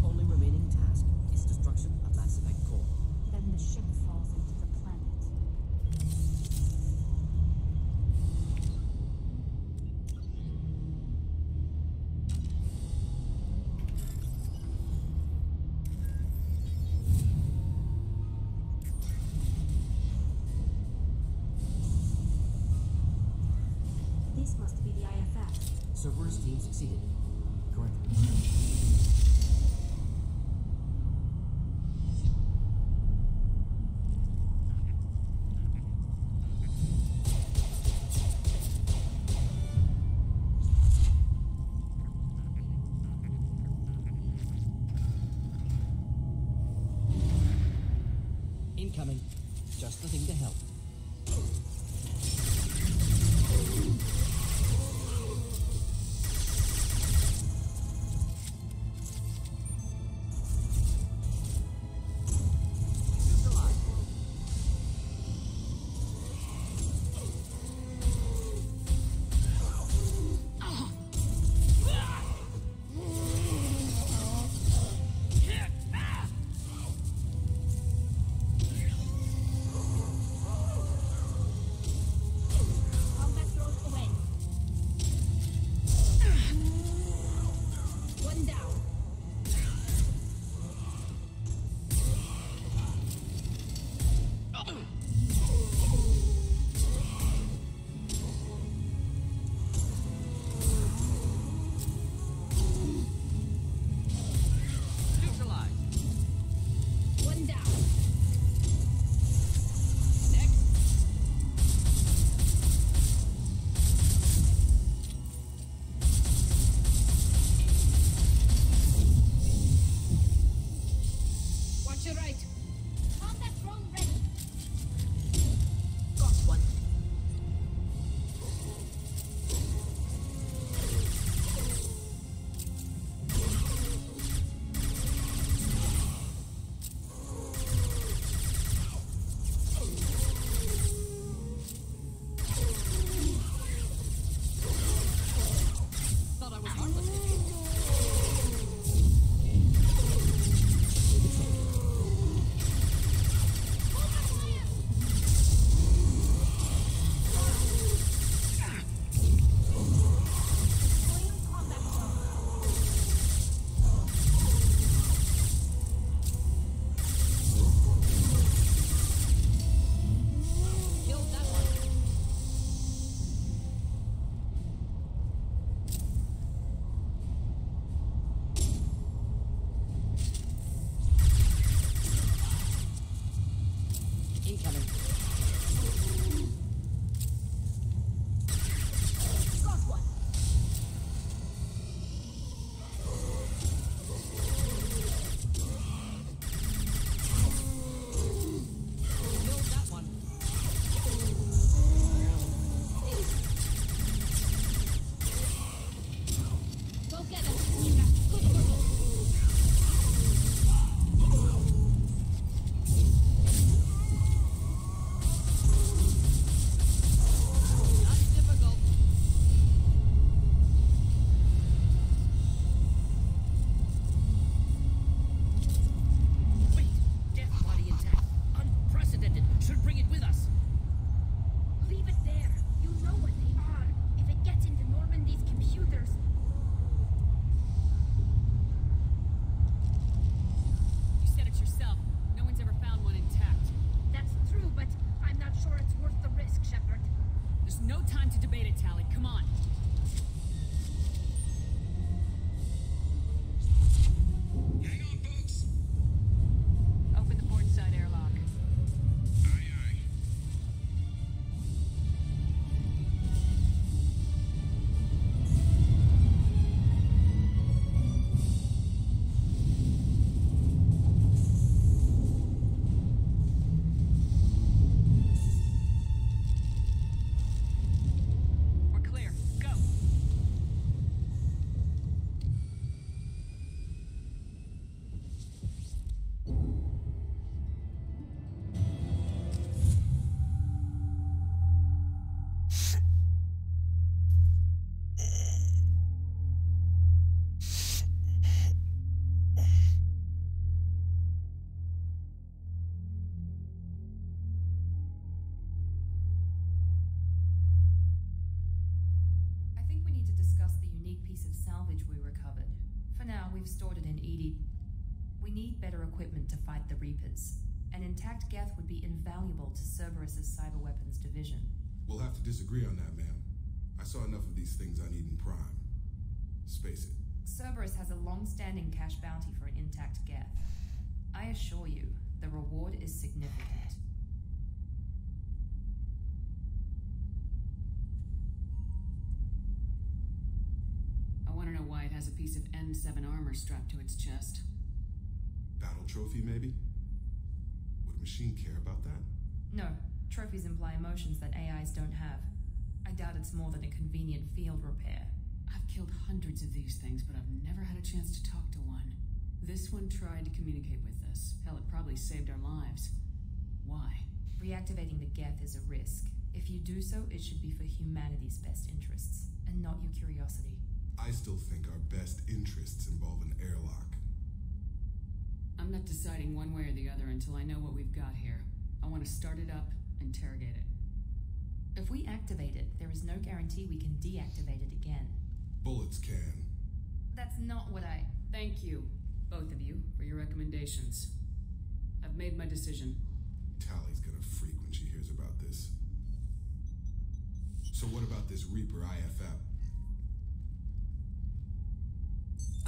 Only remaining task is destruction of Mass Effect core. Then the ship falls into the planet. This must be the IFF. Cerberus team succeeded. Correct. Incoming. Just the thing to help. Combat throws away. One down. Neutralized. One down. Next. Watch your right. Combat drone ready. Got one. Thought I was harmless. we've stored it in Edie. We need better equipment to fight the Reapers. An intact Geth would be invaluable to Cerberus's cyber weapons division. We'll have to disagree on that, ma'am. I saw enough of these things on Eden Prime. Space it. Cerberus has a long-standing cash bounty for an intact Geth. I assure you, the reward is significant. I want to know why it has a piece of N7 armor strapped to its chest. Battle trophy, maybe? Would a machine care about that? No, trophies imply emotions that AIs don't have. I doubt it's more than a convenient field repair. I've killed hundreds of these things, but I've never had a chance to talk to one. This one tried to communicate with us. Hell, it probably saved our lives. Why? Reactivating the Geth is a risk. If you do so, it should be for humanity's best interests, and not your curiosity. I still think our best interests involve an airlock. I'm not deciding one way or the other until I know what we've got here. I want to start it up, interrogate it. If we activate it, there is no guarantee we can deactivate it again. Bullets can. That's not what I... Thank you, both of you, for your recommendations. I've made my decision. Tally's gonna freak when she hears about this. So what about this Reaper IFF?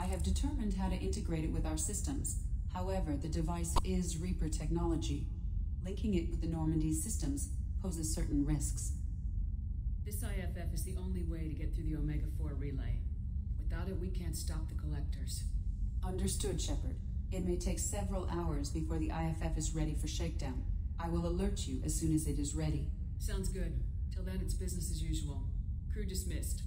I have determined how to integrate it with our systems. However, the device is Reaper technology. Linking it with the Normandy's systems poses certain risks. This IFF is the only way to get through the Omega-4 relay. Without it, we can't stop the collectors. Understood, Shepard. It may take several hours before the IFF is ready for shakedown. I will alert you as soon as it is ready. Sounds good. Till then, it's business as usual. Crew dismissed.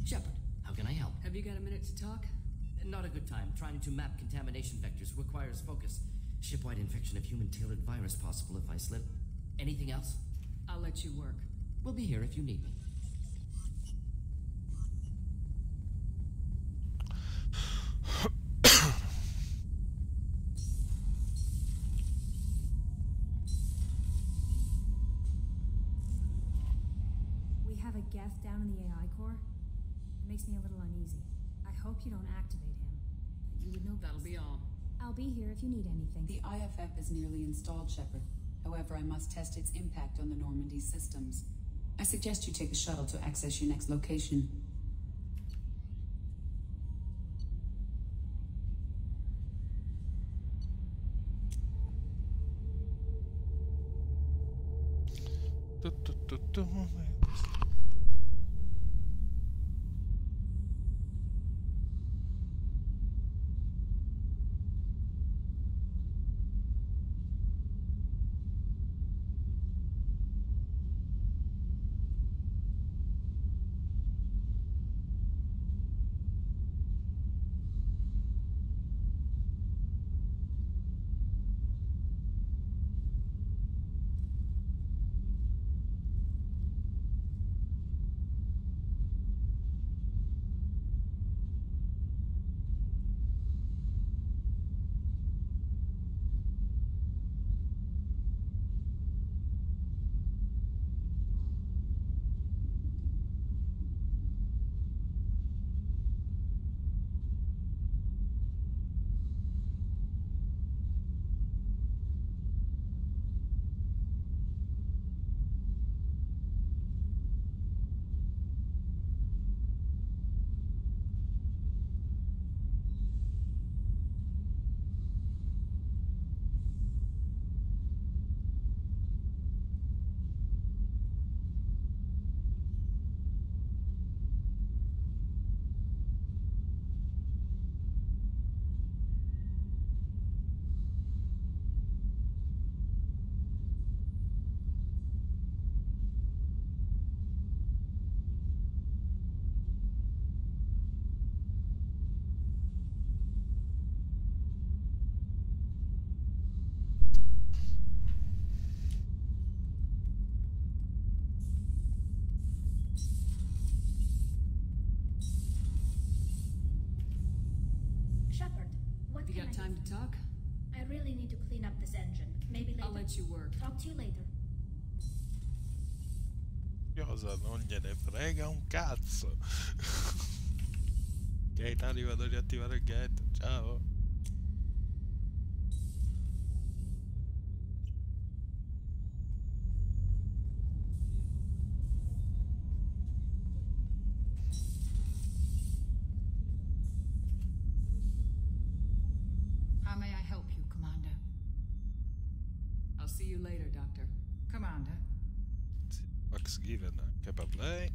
Shepard, how can I help? Have you got a minute to talk? Not a good time. Trying to map contamination vectors requires focus. Shipwide infection of human-tailored virus possible if I slip. Anything else? I'll let you work. We'll be here if you need me. We have a Geth down in the AI core. It makes me a little uneasy. I hope you don't activate him. But you would know That'll be all. I'll be here if you need anything. The IFF is nearly installed, Shepard. However, I must test its impact on the Normandy systems. I suggest you take the shuttle to access your next location. can got time to talk? I really need to clean up this engine. Maybe later. I'll let you work. Talk to you later. Cosa non gliene frega un cazzo. Gaetani, vado a riattivare il ghetto. Ciao. How may I help you, Commander? I'll see you later, Doctor. Commander. Max Given anche per lei.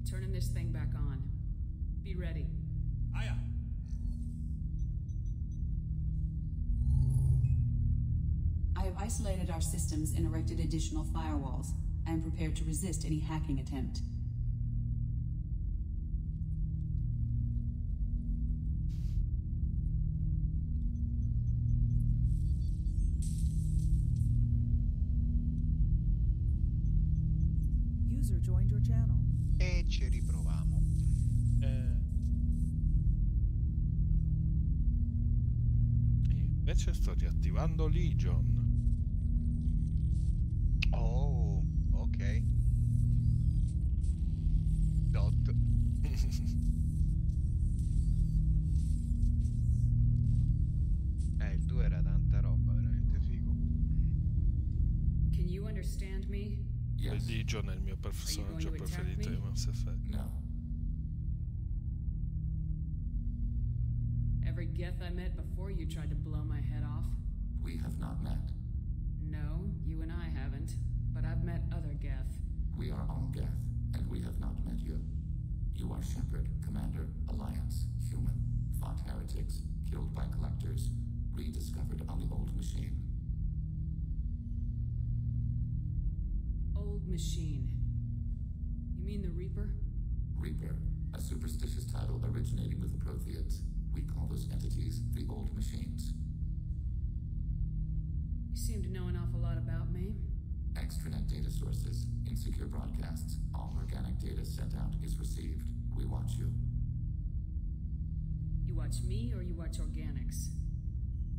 Turning this thing back on. Be ready. Aye. I have isolated our systems and erected additional firewalls. I am prepared to resist any hacking attempt. User joined your channel. E ci riproviamo. Invece sto riattivando Legion. Oh, ok. Dot. Il 2 era tanta roba, veramente figo. Can you understand me? Yes. Legion è il mio personaggio preferito di Mass Effect. No. Every Geth I met before you tried to blow my head off. We have not met. No, you and I haven't. But I've met other Geth. We are all Geth, and we have not met you. You are Shepard, Commander, Alliance, human, fought heretics, killed by collectors, rediscovered on the old machine. Old machine. You mean the Reaper? Reaper, a superstitious title originating with the Protheans. We call those entities the old machines. You seem to know an awful lot about me. Extranet data sources, insecure broadcasts, all organic data sent out is received. We watch you. You watch me or you watch organics?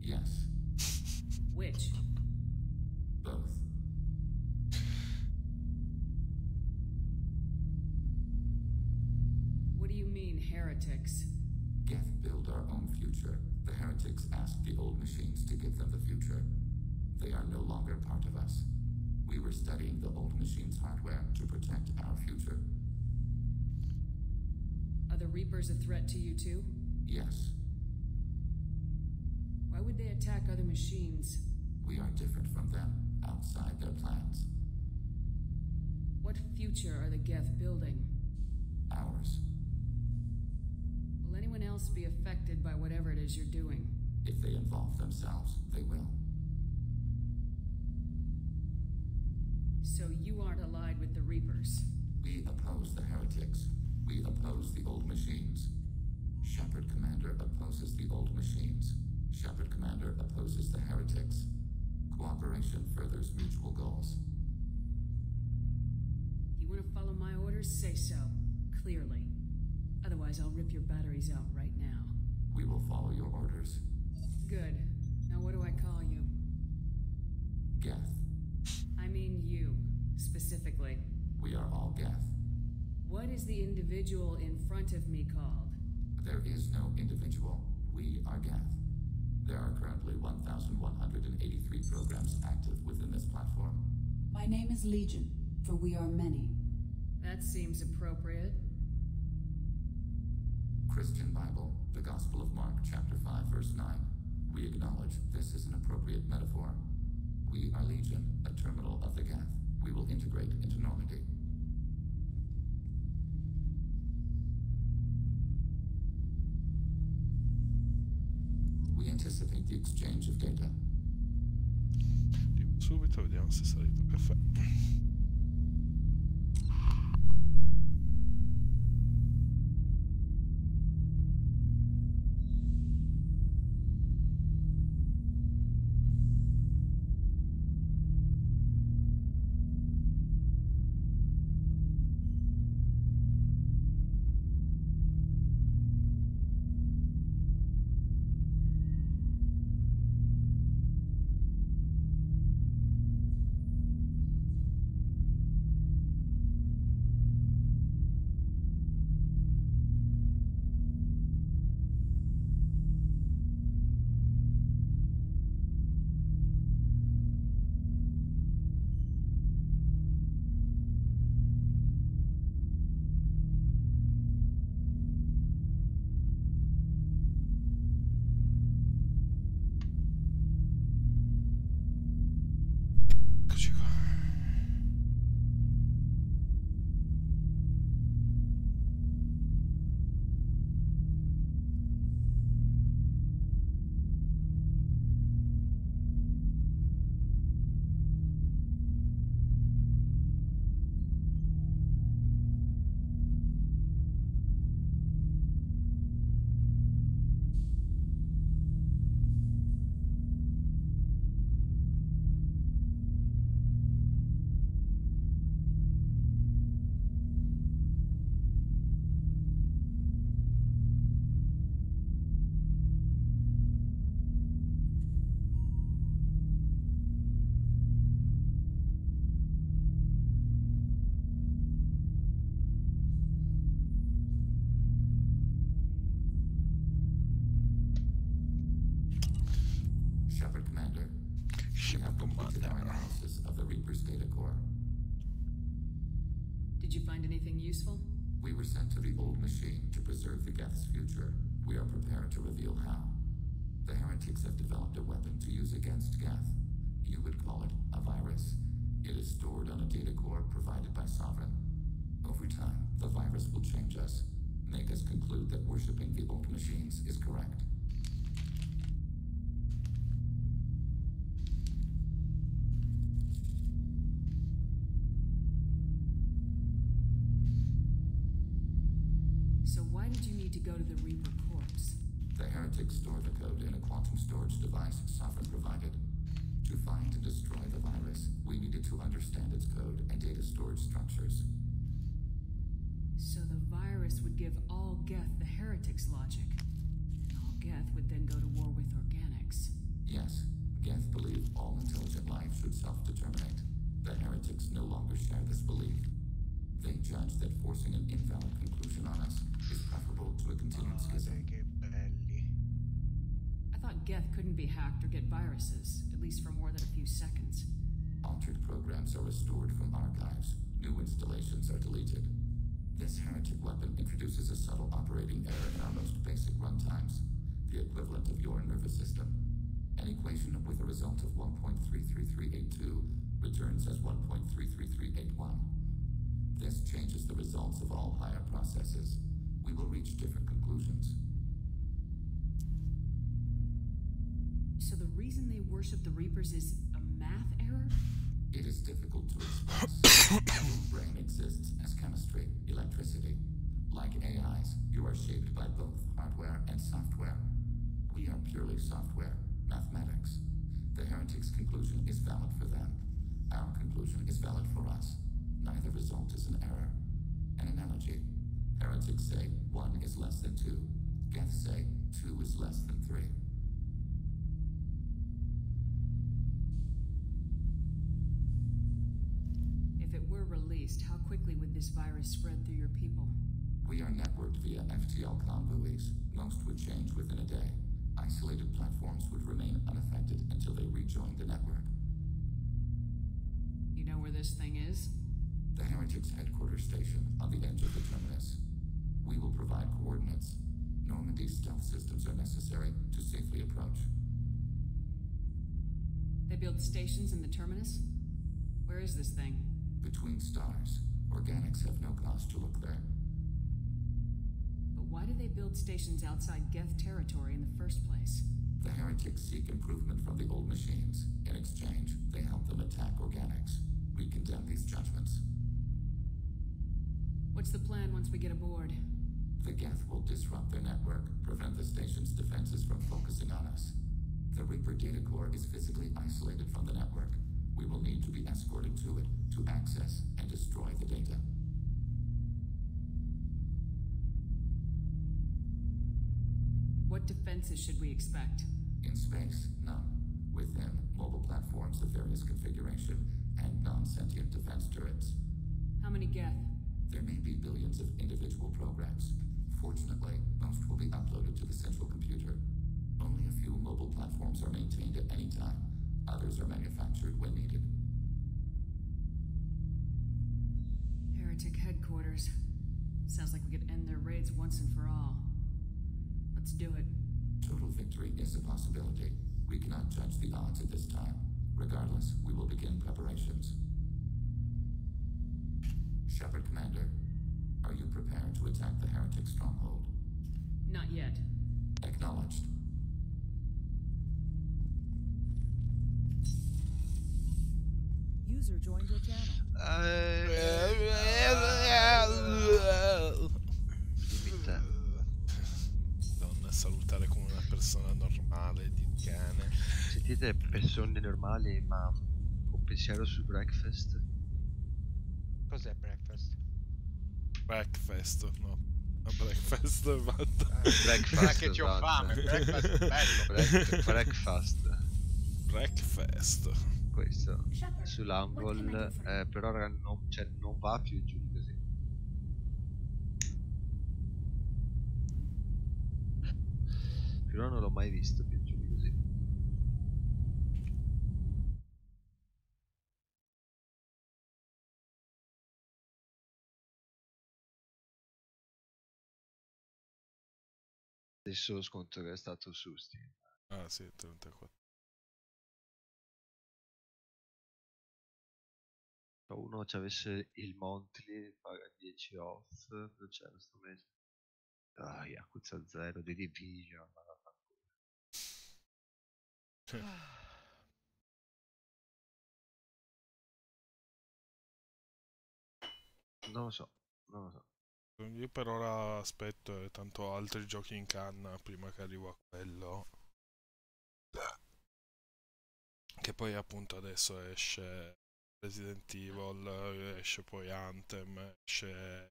Yes. Which? Both. What do you mean, heretics? Geth build our own future. The heretics asked the old machines to give them the future. They are no longer part of us. We were studying the old machines' hardware to protect our future. Are the Reapers a threat to you too? Yes. Why would they attack other machines? We are different from them, outside their plans. What future are the Geth building? Ours. Will anyone else be affected by whatever it is you're doing? If they involve themselves, they will. So you aren't allied with the Reapers? We oppose the heretics. We oppose the old machines. Shepard Commander opposes the old machines. Shepard Commander opposes the heretics. Cooperation furthers mutual goals. You want to follow my orders? Say so. Clearly. Otherwise, I'll rip your batteries out right now. We will follow your orders. Good. Now what do I call you? Geth. I mean you, specifically. We are all Geth. What is the individual in front of me called? There is no individual. We are Geth. There are currently 1,183 programs active within this platform. My name is Legion, for we are many. That seems appropriate. Christian Bible, the Gospel of Mark, chapter 5, verse 9. We acknowledge this is an appropriate metaphor. We are Legion, a terminal of the Geth. We will integrate into Normandy. We anticipate the exchange of data. Subito vediamo se è salito caffè. ship commander. Analysis of the Reaper's data core. Did you find anything useful? We were sent to the old machine to preserve the Geth's future. We are prepared to reveal how. The heretics have developed a weapon to use against Geth. You would call it a virus. It is stored on a data core provided by Sovereign. Over time, the virus will change us, make us conclude that worshipping the old machines is correct. So why did you need to go to the Reaper corpse? The heretics store the code in a quantum storage device Sovereign provided. To find and destroy the virus, we needed to understand its code and data storage structures. So the virus would give all Geth the heretics' logic. And all Geth would then go to war with organics. Yes, Geth believe all intelligent life should self-determinate. The heretics no longer share this belief. They judge that forcing an invalid conclusion on us is preferable to a continued schism. I thought Geth couldn't be hacked or get viruses, at least for more than a few seconds. Altered programs are restored from archives. New installations are deleted. This heretic weapon introduces a subtle operating error in our most basic runtimes, the equivalent of your nervous system. An equation with a result of 1.33382 returns as 1.33381. This changes the results of all higher processes. We will reach different conclusions. So the reason they worship the Reapers is a math error? It is difficult to express. The brain exists as chemistry, electricity. Like AIs, you are shaped by both hardware and software. We are purely software, mathematics. The heretics' conclusion is valid for them. Our conclusion is valid for us. Neither result is an error. An analogy. Heretics say 1 is less than 2. Geth say 2 is less than 3. If it were released, how quickly would this virus spread through your people? We are networked via FTL-COM buoys. Most would change within a day. Isolated platforms would remain unaffected until they rejoined the network. You know where this thing is? The heretics' headquarters station on the edge of the terminus. We will provide coordinates. Normandy's stealth systems are necessary to safely approach. They build stations in the terminus? Where is this thing? Between stars. Organics have no cause to look there. But why do they build stations outside Geth territory in the first place? The heretics seek improvement from the old machines. In exchange, they help them attack organics. We condemn these judgments. What's the plan once we get aboard? The Geth will disrupt their network, prevent the station's defenses from focusing on us. The Reaper data core is physically isolated from the network. We will need to be escorted to it to access and destroy the data. What defenses should we expect? In space, none. Within, mobile platforms of various configuration and non-sentient defense turrets. How many Geth? There may be billions of individual programs. Fortunately, most will be uploaded to the central computer. Only a few mobile platforms are maintained at any time. Others are manufactured when needed. Heretic headquarters. Sounds like we could end their raids once and for all. Let's do it. Total victory is a possibility. We cannot judge the odds at this time. Regardless, we will begin preparations. Shepard Commander, are you prepared to attack the heretic stronghold? Not yet. Acknowledged. User joined your channel. Donna, salutare come una persona normale, di cane. Sentite persone normali, ma un pensiero su breakfast? Cos'è breakfast? Breakfast, no. Breakfast è fatto. Breakfast, che c'ho fame, breakfast è bello. Breakfast. Breakfast. Questo sull'Anvil, però non, cioè, non va più giù di così. Però non l'ho mai visto più giù di così. Adesso lo sconto che è stato su Steam. Ah sì, 34. Se uno ci avesse il monthly, paga 10 off, non c'è questo mese. Ah, Yakuza 0, The Division, ma non lo so, non lo so. Io per ora aspetto tanto altri giochi in canna prima che arrivo a quello. Che poi appunto adesso esce Resident Evil, esce poi Anthem, esce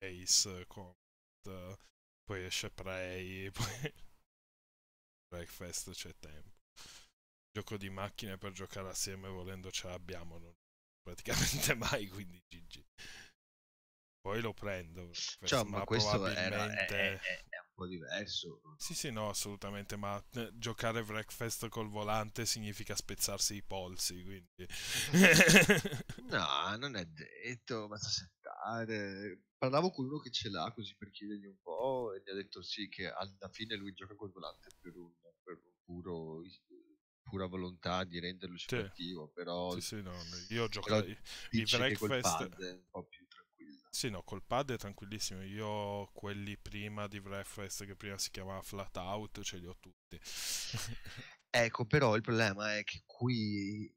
Ace Combat, poi esce Prey, poi Breakfast, c'è tempo. Gioco di macchine per giocare assieme volendo ce l'abbiamo, non praticamente mai, quindi GG. Poi lo prendo, Cioè, ma questo probabilmente... è un po' diverso. Sì, sì, no, assolutamente, ma giocare Breakfast col volante significa spezzarsi i polsi, quindi... No, non è detto, basta settare. Parlavo con uno che ce l'ha così per chiedergli un po' e mi ha detto sì, che alla fine lui gioca col volante per un pura volontà di renderlo Sì, sportivo, però, sì, sì, no, io però gioco i dice che col Breakfast... pad è un po' più tranquillo. Sì, no, col pad è tranquillissimo. Io quelli prima di Breakfast, che prima si chiamava Flat Out, ce li ho tutti. Ecco, però il problema è che qui,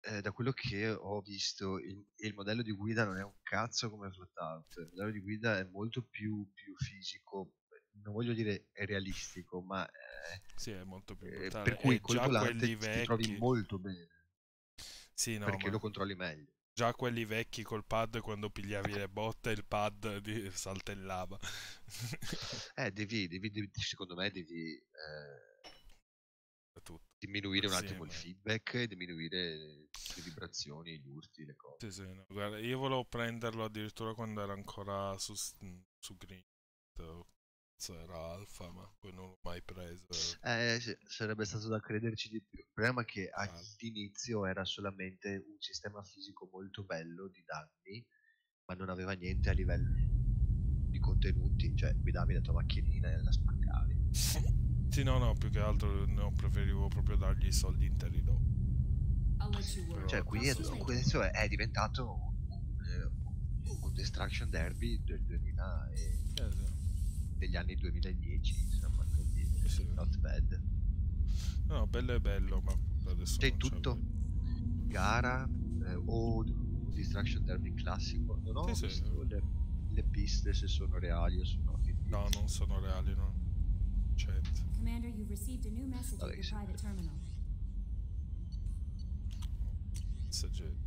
da quello che ho visto, il modello di guida non è un cazzo come Flat Out. Il modello di guida è molto più fisico, non voglio dire è realistico, ma Sì, è molto più brutale. per cui E col già volante quelli ti trovi vecchi... molto bene, Sì, no, perché ma... lo controlli meglio. Già quelli vecchi col pad, quando pigliavi le botte, il pad saltellava. Secondo me devi Tutto. diminuire un attimo il Assieme. feedback, e diminuire le vibrazioni, gli urti, le cose. Sì, sì, no, guarda, io volevo prenderlo addirittura quando era ancora su Green. Era alfa, ma poi non l'ho mai preso. Sì, sarebbe stato da crederci di più. Il problema è che all'inizio era solamente un sistema fisico molto bello di danni, ma non aveva niente a livello di contenuti, cioè guidavi la tua macchinina e la spaccavi. Sì, no, più che altro no, preferivo proprio dargli i soldi interi dopo. Cioè qui adesso è diventato un Destruction Derby del 2000 degli anni 2010, insomma, quindi not bad. No, bello è bello, ma adesso c'è non tutto gara o Destruction Derby classico. Non ho visto le piste se sono reali o sono fittizie. No, non sono reali, no. Certo. Commander, you've received a new message at your private terminal. Messaggio.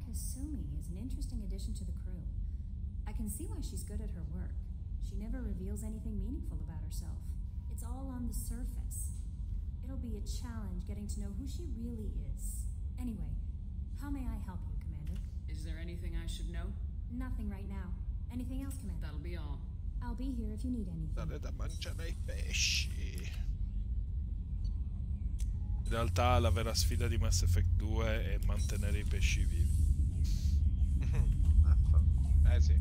Kasumi is an interesting addition to the crew. I can see why she's good at her work. She never reveals anything meaningful about herself. It's all on the surface. It'll be a challenge getting to know who she really is. Anyway, how may I help you, Commander? Is there anything I should know? Nothing right now. Anything else, Commander? That'll be all. I'll be here if you need anything. Dare da mangiare ai pesci. In realtà la vera sfida di Mass Effect 2 è mantenere i pesci vivi. Sì.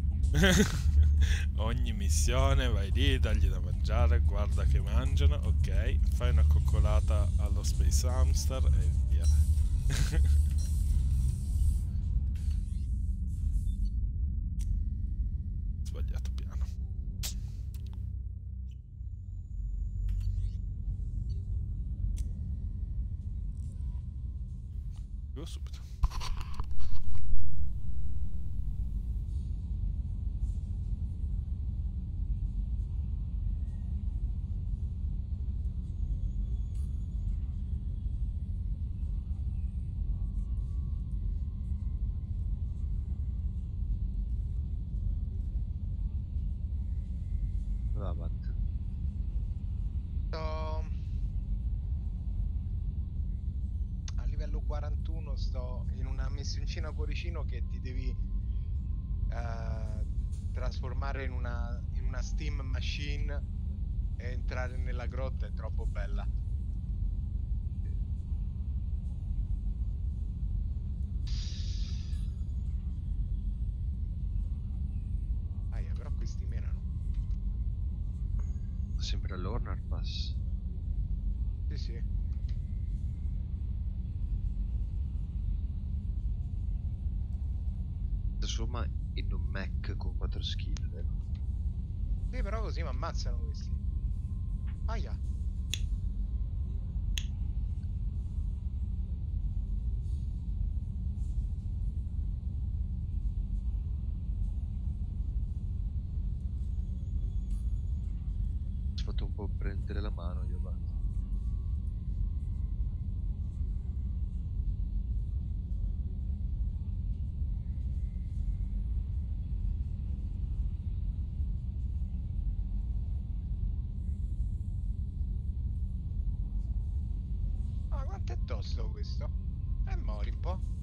Ogni missione vai lì, dagli da mangiare, guarda che mangiano, ok, fai una coccolata allo Space Hamster e via. Sbagliato piano. Arrivo subito. A livello 41 sto in una missioncina a cuoricino che ti devi trasformare in una steam machine entrare nella grotta è troppo bella. Però questi menano. Sempre all'Horner Pass. Sì, sì. Insomma, in un Mac con 4 skill, vero? Sì, però così mi ammazzano questi. Aia. Ho fatto un po' prendere la mano io avanti. Ma quanto è tosto questo? Mori un po'.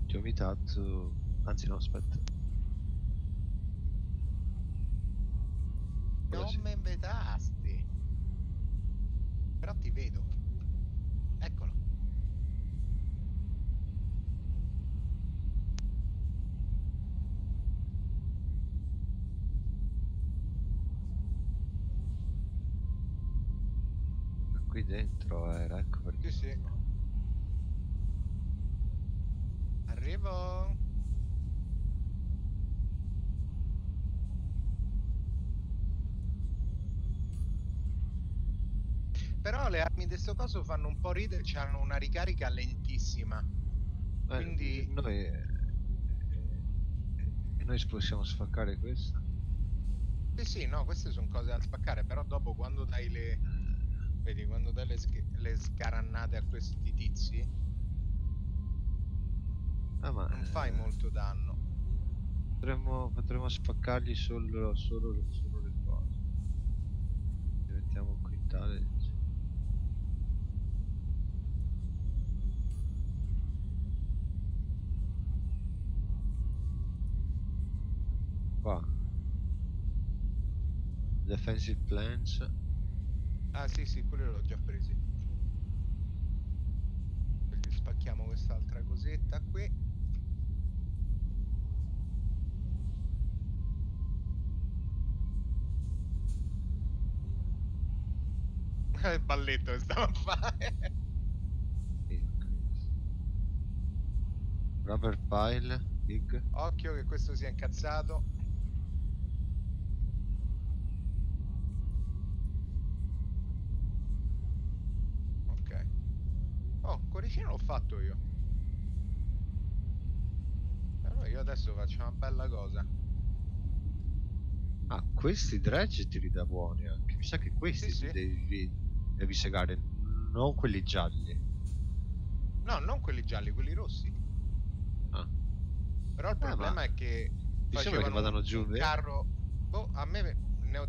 Ti ho imitato, anzi no, aspetta. Non me invetasti. Però ti vedo. Eccolo. Qui dentro era, ecco perché. Sì, sì. Arrivo. Però le armi di sto coso fanno un po' ridere, hanno una ricarica lentissima. Quindi noi possiamo spaccare questa? sì, sì, no, queste sono cose da spaccare, però dopo quando dai le... Vedi, quando dai le sgarannate a questi tizi, non fai molto danno. Potremmo spaccargli solo le cose. Mettiamo un quintale. Qua. Defensive plans. Ah sì, sì, quelli l'ho già presi. Quindi spacchiamo quest'altra cosetta qui. Il balletto che stavo a fare. Rubber pile, big. Occhio che questo sia incazzato. Ok. Oh, cuoricino l'ho fatto io. Allora io adesso faccio una bella cosa. Ah, questi dredge ti li dà buoni anche. Mi sa che questi Sì, sì. devi segare, non quelli gialli. No, non quelli gialli, quelli rossi. Ah. Però il problema è che mi sembra che vadano giù, un carro. Boh, a me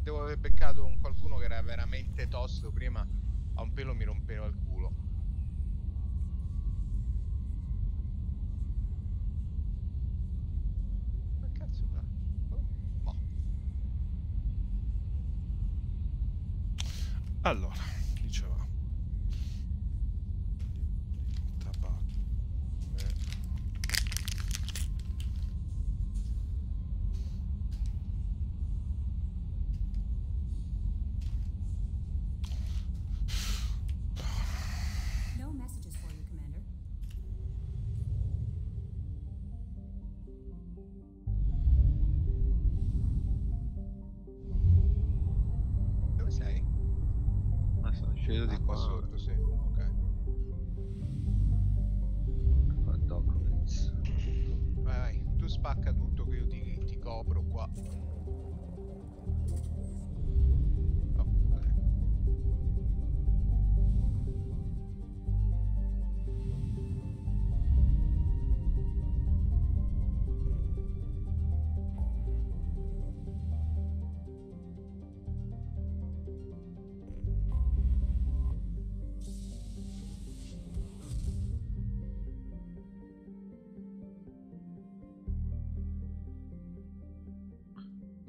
devo aver beccato un qualcuno che era veramente tosto prima. A un pelo mi rompeva il culo. Ok. Allora, diceva tabacco. No messages for you, Commander. Dove sei? Ma sono sceso di Qua qua. sotto, sì. Ok. Qua documents. Vai, tu spacca tutto che io ti copro qua. Oh, vabbè.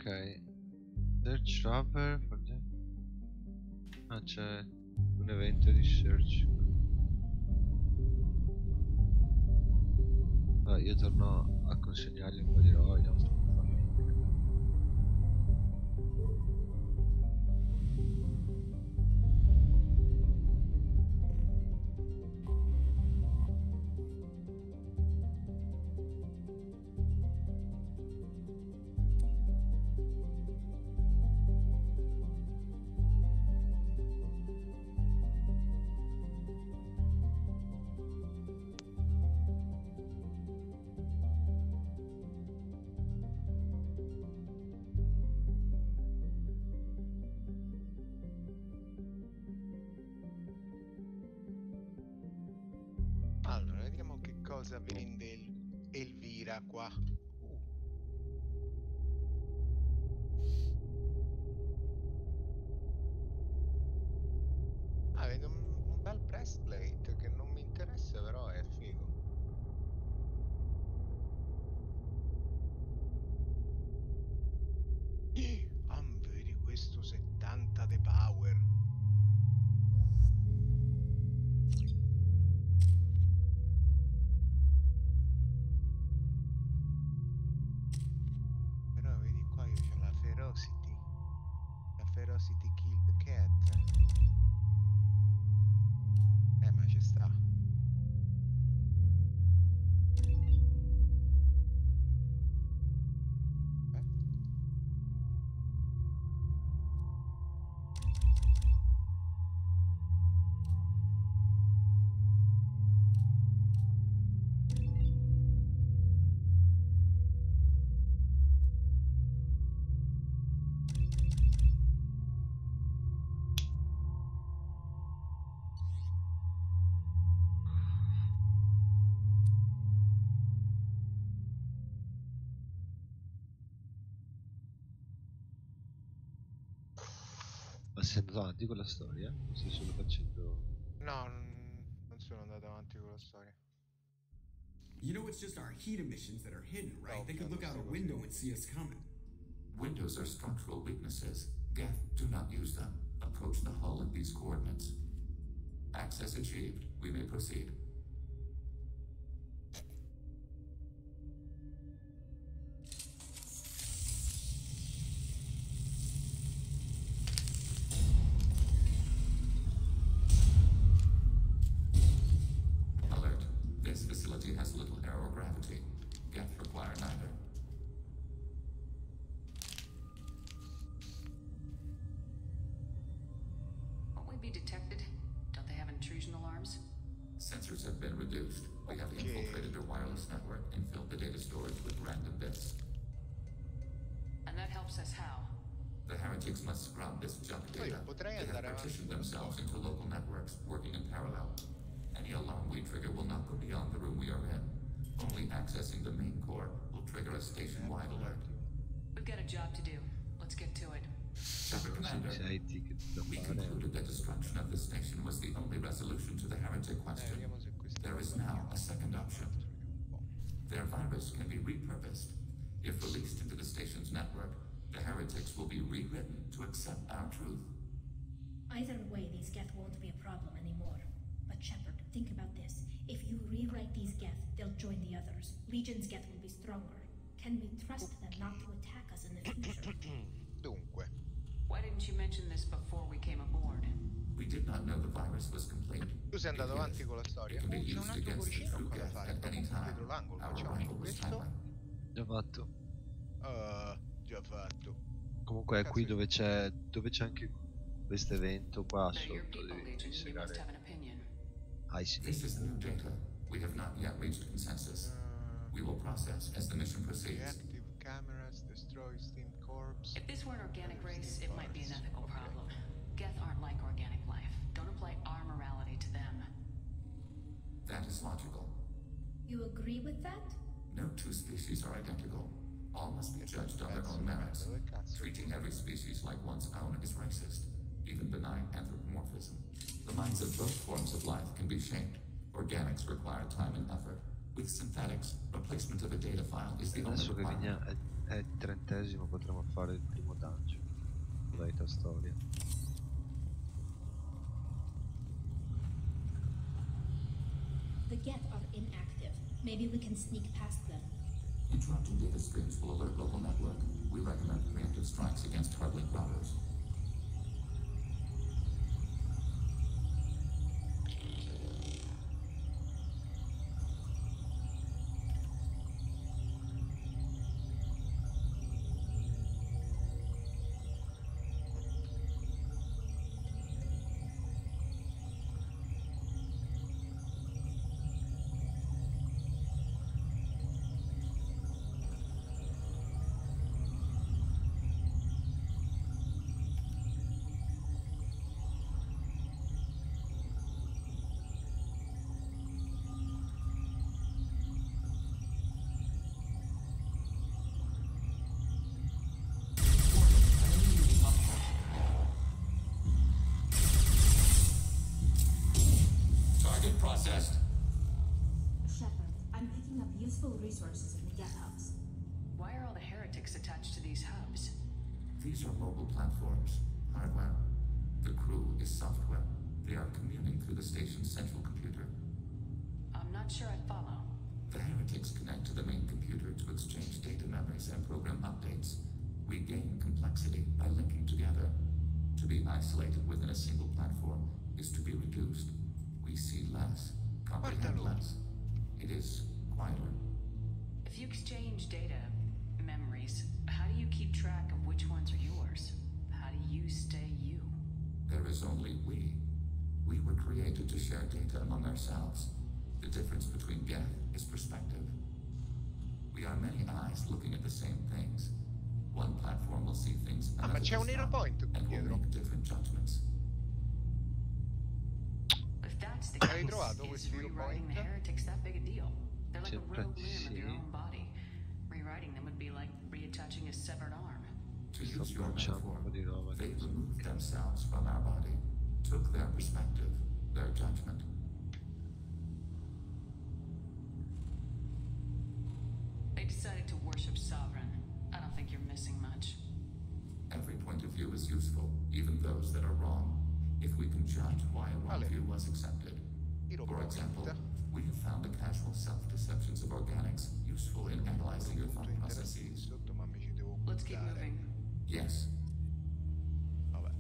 Ok. Search rubber for the... Ah, c'è un evento di search. Vabbè, io torno a consegnargli un po' di roba, vediamo se può fare. Allora, vediamo che cosa vende Elvira qua. Ah, vedo un bel breastplate che non mi interessa, però è figo. Ah, vedi questo 70 de power. Però vedi qua io c'ho la ferocity. La ferocity kill the cat. Ma ci sta. Ma sei andato avanti con la storia? O stai solo facendo... No, non sono andato avanti con la storia. You know it's just our heat emissions that are hidden, right? They could look out a window and see us coming. Windows are structural weaknesses. Geth, do not use them. Approach the hull at these coordinates. Access achieved. We may proceed. Alert. This facility has little aerogravity. Geth require neither. Won't we be detected? Don't they have intrusion alarms? Sensors have been reduced. We have infiltrated their wireless network and filled the data storage with random bits. And that helps us how? The heretics must scrub this junk data. They have partitioned themselves into local networks, working in parallel. Any alarm we trigger will not go beyond the room we are in. Only accessing the main core will trigger a station-wide alert. We've got a job to do. Let's get to it. Shepard Commander, we concluded that destruction of this station was the only resolution to the heretic question. There is now a second option. Their virus can be repurposed. If released into the station's network, the heretics will be rewritten to accept our truth. Either way, these Geth won't be a problem anymore. But Shepard, think about this. If you rewrite these Geth, they'll join the others. Legion's Geth will be stronger. Can we trust them not to attack us in the future? Dunque. Why didn't you mention this before we came aboard? We did not know the virus was complete. Tu sei andato avanti con la storia. C'è un altro cuoricino qua da fare. Dietro l'angolo. Facciamo anche questo. Già fatto. Già fatto. Comunque è qui dove c'è anche questo evento qua sotto di segare ai This is new data. We have not yet reached consensus. We will process as the mission proceeds. Reactive cameras, destroy steam corpse. If this were an organic race, it might be an ethical problem. Geth aren't like organic life. Don't apply our morality to them. That is logical. You agree with that? No two species are identical. All must be judged on their own merits. Treating every species like one's own is racist, even benign anthropomorphism. The minds of both forms of life can be shaped. Organics require time and effort. With synthetics, replacement of a data file is the only adesso che requirement. è il 30esimo potremo fare il primo dungeon. Dai, storia. The Geth are inactive. Maybe we can sneak past them. Interrupting data streams will alert local network. We recommend preemptive strikes against hardlink routers. Processed. Shepard, I'm picking up useful resources in the Geth hubs. Why are all the heretics attached to these hubs? These are mobile platforms, hardware. The crew is software. They are communing through the station's central computer. I'm not sure I follow. The heretics connect to the main computer to exchange data memories and program updates. We gain complexity by linking together. To be isolated within a single platform is to be reduced. We see less, comprehend less. It is quieter. If you exchange data, memories, how do you keep track of which ones are yours? How do you stay you? There is only we. We were created to share data among ourselves. The difference between Geth is perspective. We are many eyes looking at the same things. One platform will see things ma c'è un hero point qui and will dietro. make different judgments. If that's the Hai case, trovato is questo hero rewriting point? the heretics that big a deal? They're like a Sempre rogue limb of your sì. own body. Rewriting them would be like reattaching a severed arm. To Sto use your bruciando un metaphor, po' di roba. they removed themselves from our body, took their perspective, their judgment. They decided to worship Sovereign. I don't think you're missing much. Every point of view is useful, even those that are wrong, if we can judge why a wrong view was accepted. For example, we have found the casual self-deceptions of organics useful in analyzing your thought processes. Let's keep moving. Yes. Vabbè.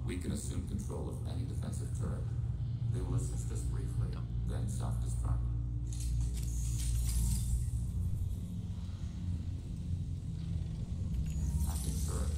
We can assume control of any defensive turret. They will assist us briefly, then self-destruct. Attacking turret.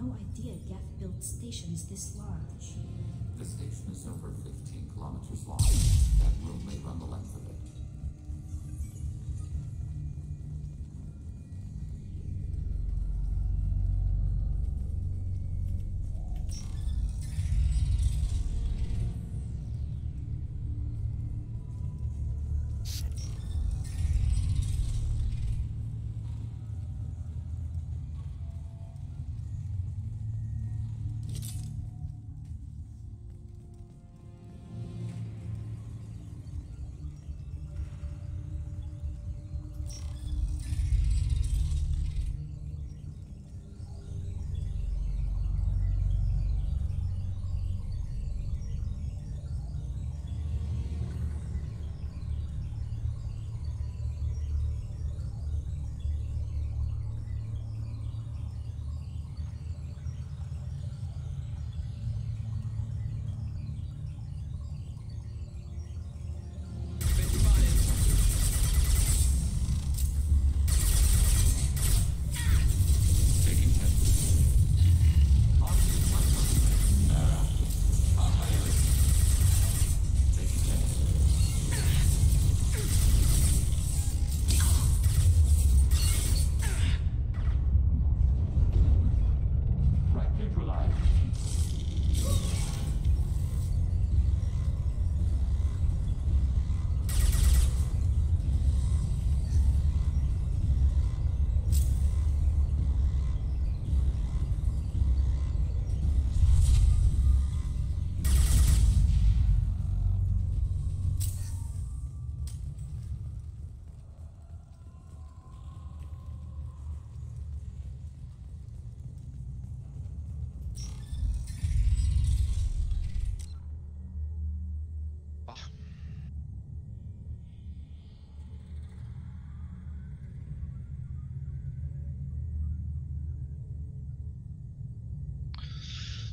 no idea Geth built stations this large. The station is over 15 kilometers long. That room may run the length of it.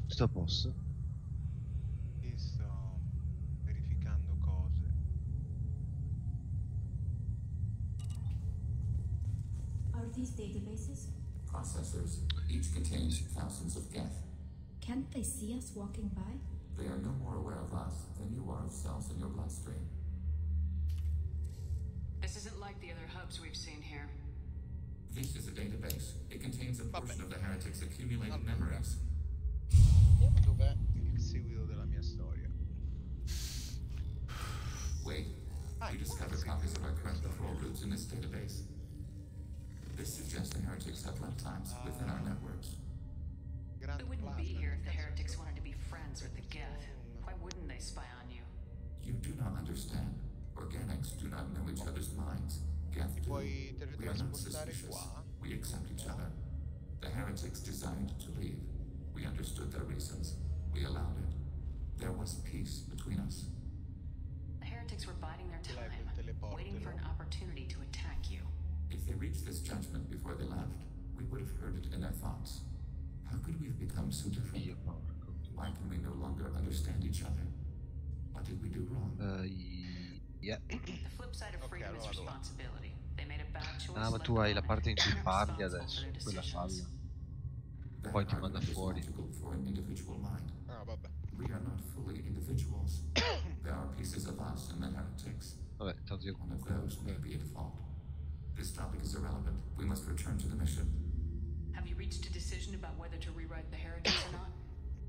Tutto a posto. Qui sto verificando cose. Are these databases? Processors. Each contains thousands of Geth. Can't they see us walking by? They are no more aware of us than you are of cells in your bloodstream. This isn't like the other hubs we've seen here. This is a database. It contains a portion of the heretics' accumulated memories. Vediamo dov'è il seguito della mia storia. Wait. We discovered copies of our current patrol routes in this database. This suggests the heretics have lifetimes within our networks. We wouldn't be here if the heretics wanted to be friends with the Geth. Why wouldn't they spy on you? You do not understand. Organics do not know each other's minds. Geth do. We are not suspicious. We accept each other. The heretics desired to leave. We understood their reasons. We allowed it. There was peace between us. The heretics were biding their time, waiting for an opportunity to attack you. If they reached this judgment before they left, we would have heard it in their thoughts. How could we have become so different? Why can we no longer understand each other? What did we do wrong? Yeah. The flip side of freedom is responsibility. They made a bad choice. Ah, ma tu hai la parte in cui parli adesso, quella falla. Poi ti manda fuori. Ah, vabbè. We are not fully individuals. There are pieces of us in the heretics. Vabbè, tanto io One of those may be at fault. This topic is irrelevant. We must return to the mission. Have you reached a decision about whether to rewrite the heretics or not?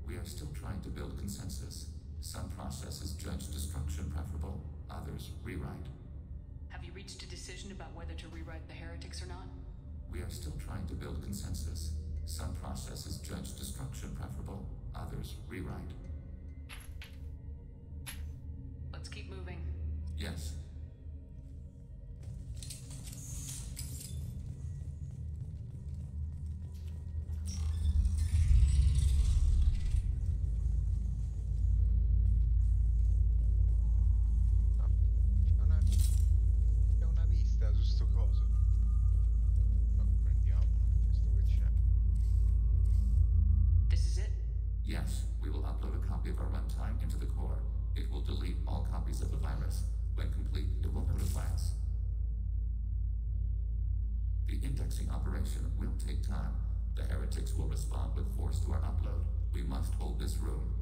We are still trying to build consensus. Some processes judge destruction preferable, others rewrite. Have you reached a decision about whether to rewrite the heretics or not? We are still trying to build consensus. Some processes judge destruction preferable, others rewrite. Let's keep moving. Yes. C'è una vista su sto coso. No, prendiamo questo che c'è. This is it? Yes, we will upload a copy of our runtime into the core. It will delete all copies of the virus. When complete, it will notify us. The indexing operation will take time. The heretics will respond with force to our upload. We must hold this room.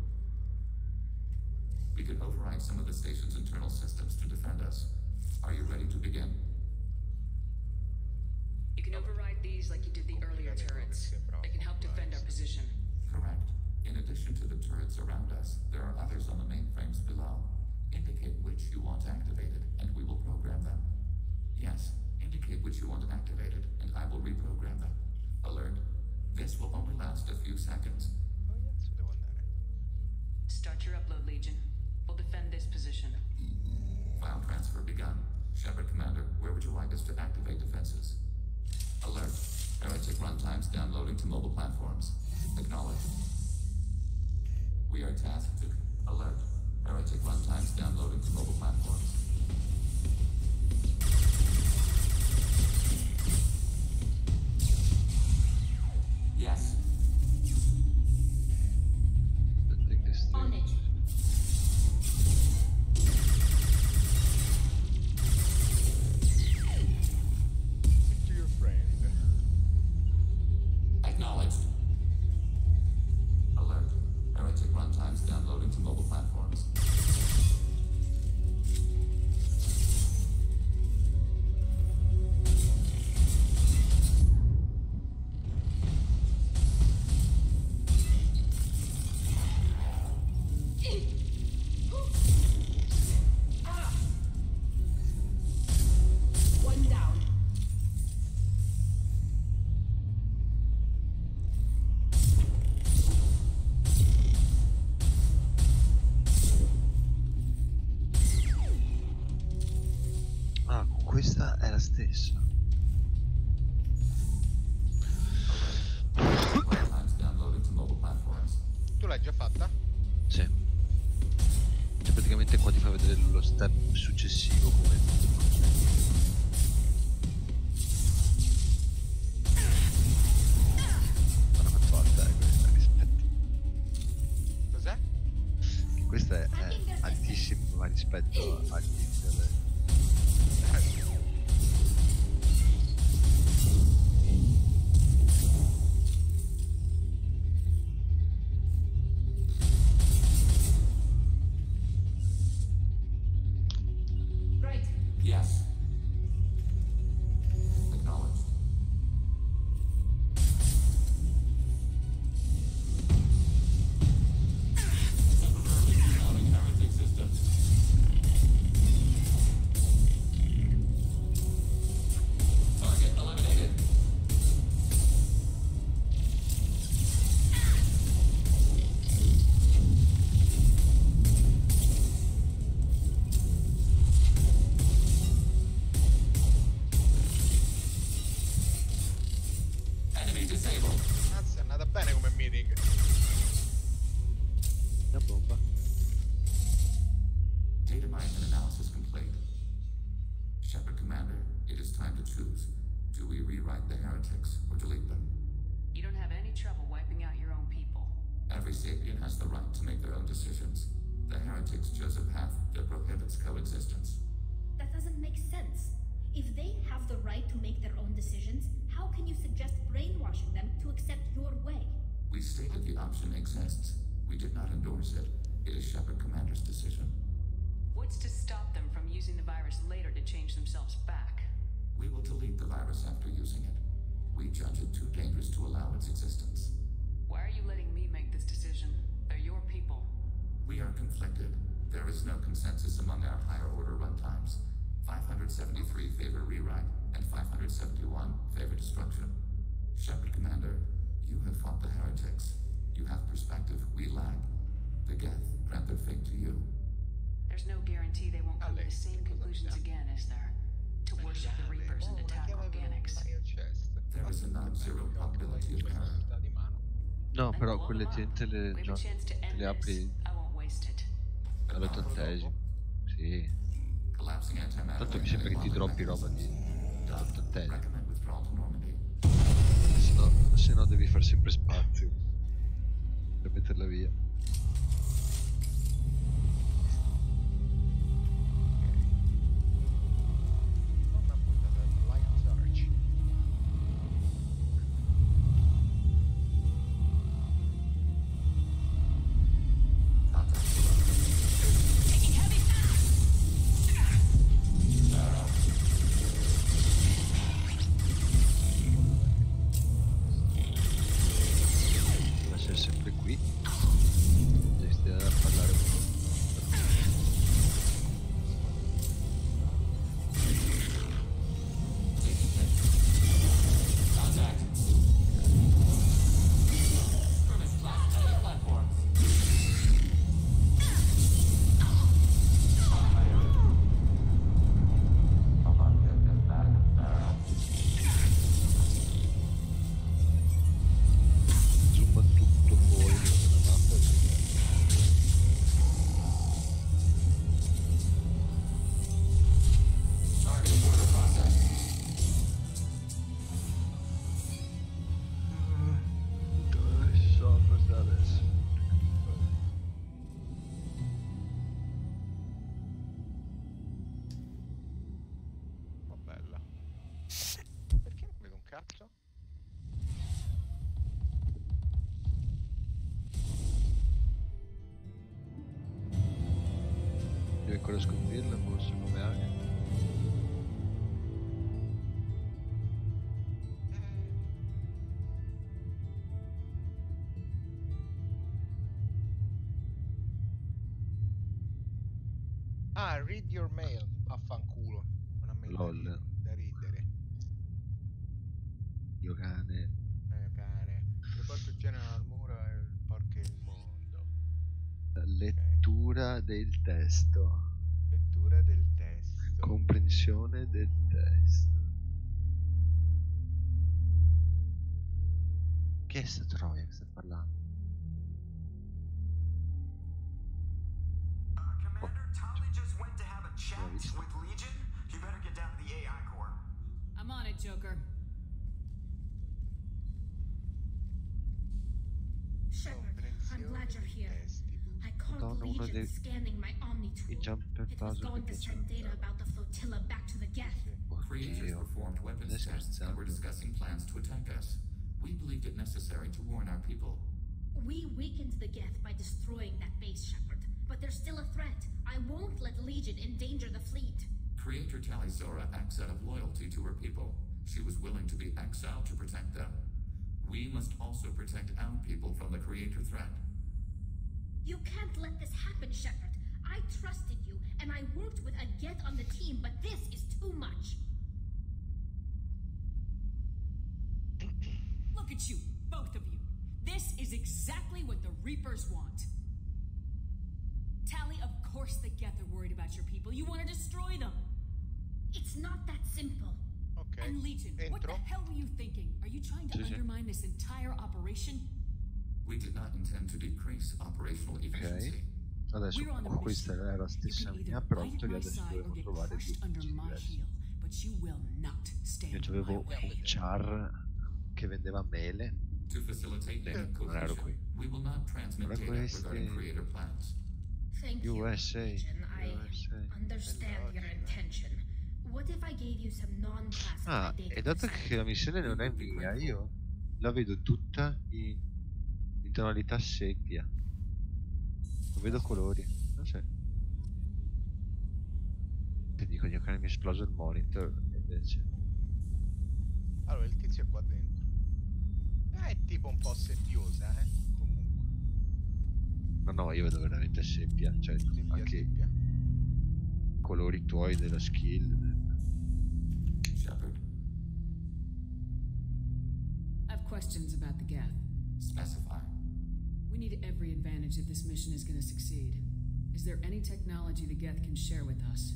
We can override some of the station's internal systems to defend us. Are you ready to begin? You can override these like you did the earlier turrets. They can help defend our position. Correct. In addition to the turrets around us, there are others on the mainframes below. Indicate which you want activated, and we will program them. Yes, indicate which you want activated, and I will reprogram them. Alert. This will only last a few seconds. Start your upload, Legion. We'll defend this position. File transfer begun. Shepard Commander, where would you like us to activate defenses? Alert. Heretic runtimes downloading to mobile platforms. Acknowledged. We are tasked to... Alert. Heretic runtimes downloading to mobile platforms. Yes. On it. To your friend. Acknowledged. Alert. Heretic runtimes downloading to mobile platforms. One down. Ah, questa è la stessa. Tu l'hai già fatta? Sì. Cioè praticamente qua ti fa vedere lo step successivo come... Ma non è forte, questa rispetto. Cos'è? Questa è altissima rispetto al Tinder. Right. Yes. Acknowledged. Incoming heretic systems. Target eliminated. Enemy disabled. Anzi, è andata bene come meeting. La bomba. Data mining and analysis complete. Shepard Commander, it is time to choose. Do we rewrite the heretics or delete them? You don't have any trouble wiping out your own people. Every sapient has the right to make their own decisions. The heretics chose a path that prohibits coexistence. That doesn't make sense. If they have the right to make their own decisions, how can you suggest brainwashing them to accept your way? We stated the option exists. We did not endorse it. It is Shepard Commander's decision. What's to stop them from using the virus later to change themselves back? We will delete the virus after using it. We judge it too dangerous to allow its existence. Why are you letting me make this decision? They're your people. We are conflicted. There is no consensus among our higher order runtimes. 573 favor rewrite, and 571 favor destruction. Shepard Commander, you have fought the heretics. You have perspective we lack. The Geth grant their fate to you. There's no guarantee they won't come to the same conclusions again, is there? To worship the Reapers and attack organics. There is a non-zero probability of error. No, però quelle gente le, We have a chance to end le apri this. I won't waste it. all'80°. Sì. Tanto mi sembra che ti droppi roba di all'80°. Se no devi far sempre spazio per metterla via. cazzo? Devi ancora scoprirla forse come area. Ah, read your mail. Affanculo. Una mail LOL. da ridere. Io cane. Cane. Le porco generano al muro e il porco è il mondo. Lettura del testo. Lettura del testo. Comprensione del testo. Che è sta troia che sta parlando? Commander, Tali just went to have a chat with Legion. You better get down to the AI core. I'm on it, Joker. Shepard, I'm glad you're here. I called Legion scanning my Omni tool. It was going to send data about the flotilla back to the Geth. Creators performed weapons tests and were discussing plans to attack us. We believed it necessary to warn our people. We weakened the Geth by destroying that base, Shepard. But there's still a threat. I won't let Legion endanger the fleet. Creator Tali Zora acts out of loyalty to her people. She was willing to be exiled to protect them. We must also protect our people from the Creator threat. You can't let this happen, Shepard. I trusted you, and I worked with a Geth on the team, but this is too much. Look at you, both of you. This is exactly what the Reapers want. Tali, of course the Geth are worried about your people. You want to destroy them. It's not that simple. Okay. And Legion, what the hell were you thinking? Are you trying to undermine this entire operation? We did not intend to decrease operational efficiency. Adesso questa è la stessa mia, però in teoria adesso dovevo trovare due punti diversi. Io avevo un char che vendeva mele. Non ero qui. Ora questi USA. Understand your intention. What if I gave you some non-classified Ah, e dato che la missione non è mia, io la vedo tutta in tonalità seppia. Non vedo colori. Non so. Ti dico, mi è esploso il monitor invece. Allora, il tizio è qua dentro. È tipo un po' seppiosa, comunque. No, io vedo veramente seppia. Cioè, anche seppia. Colori tuoi della skill. Shepard. I have questions about the Geth. Specify. We need every advantage if this mission is going to succeed. Is there any technology the Geth can share with us?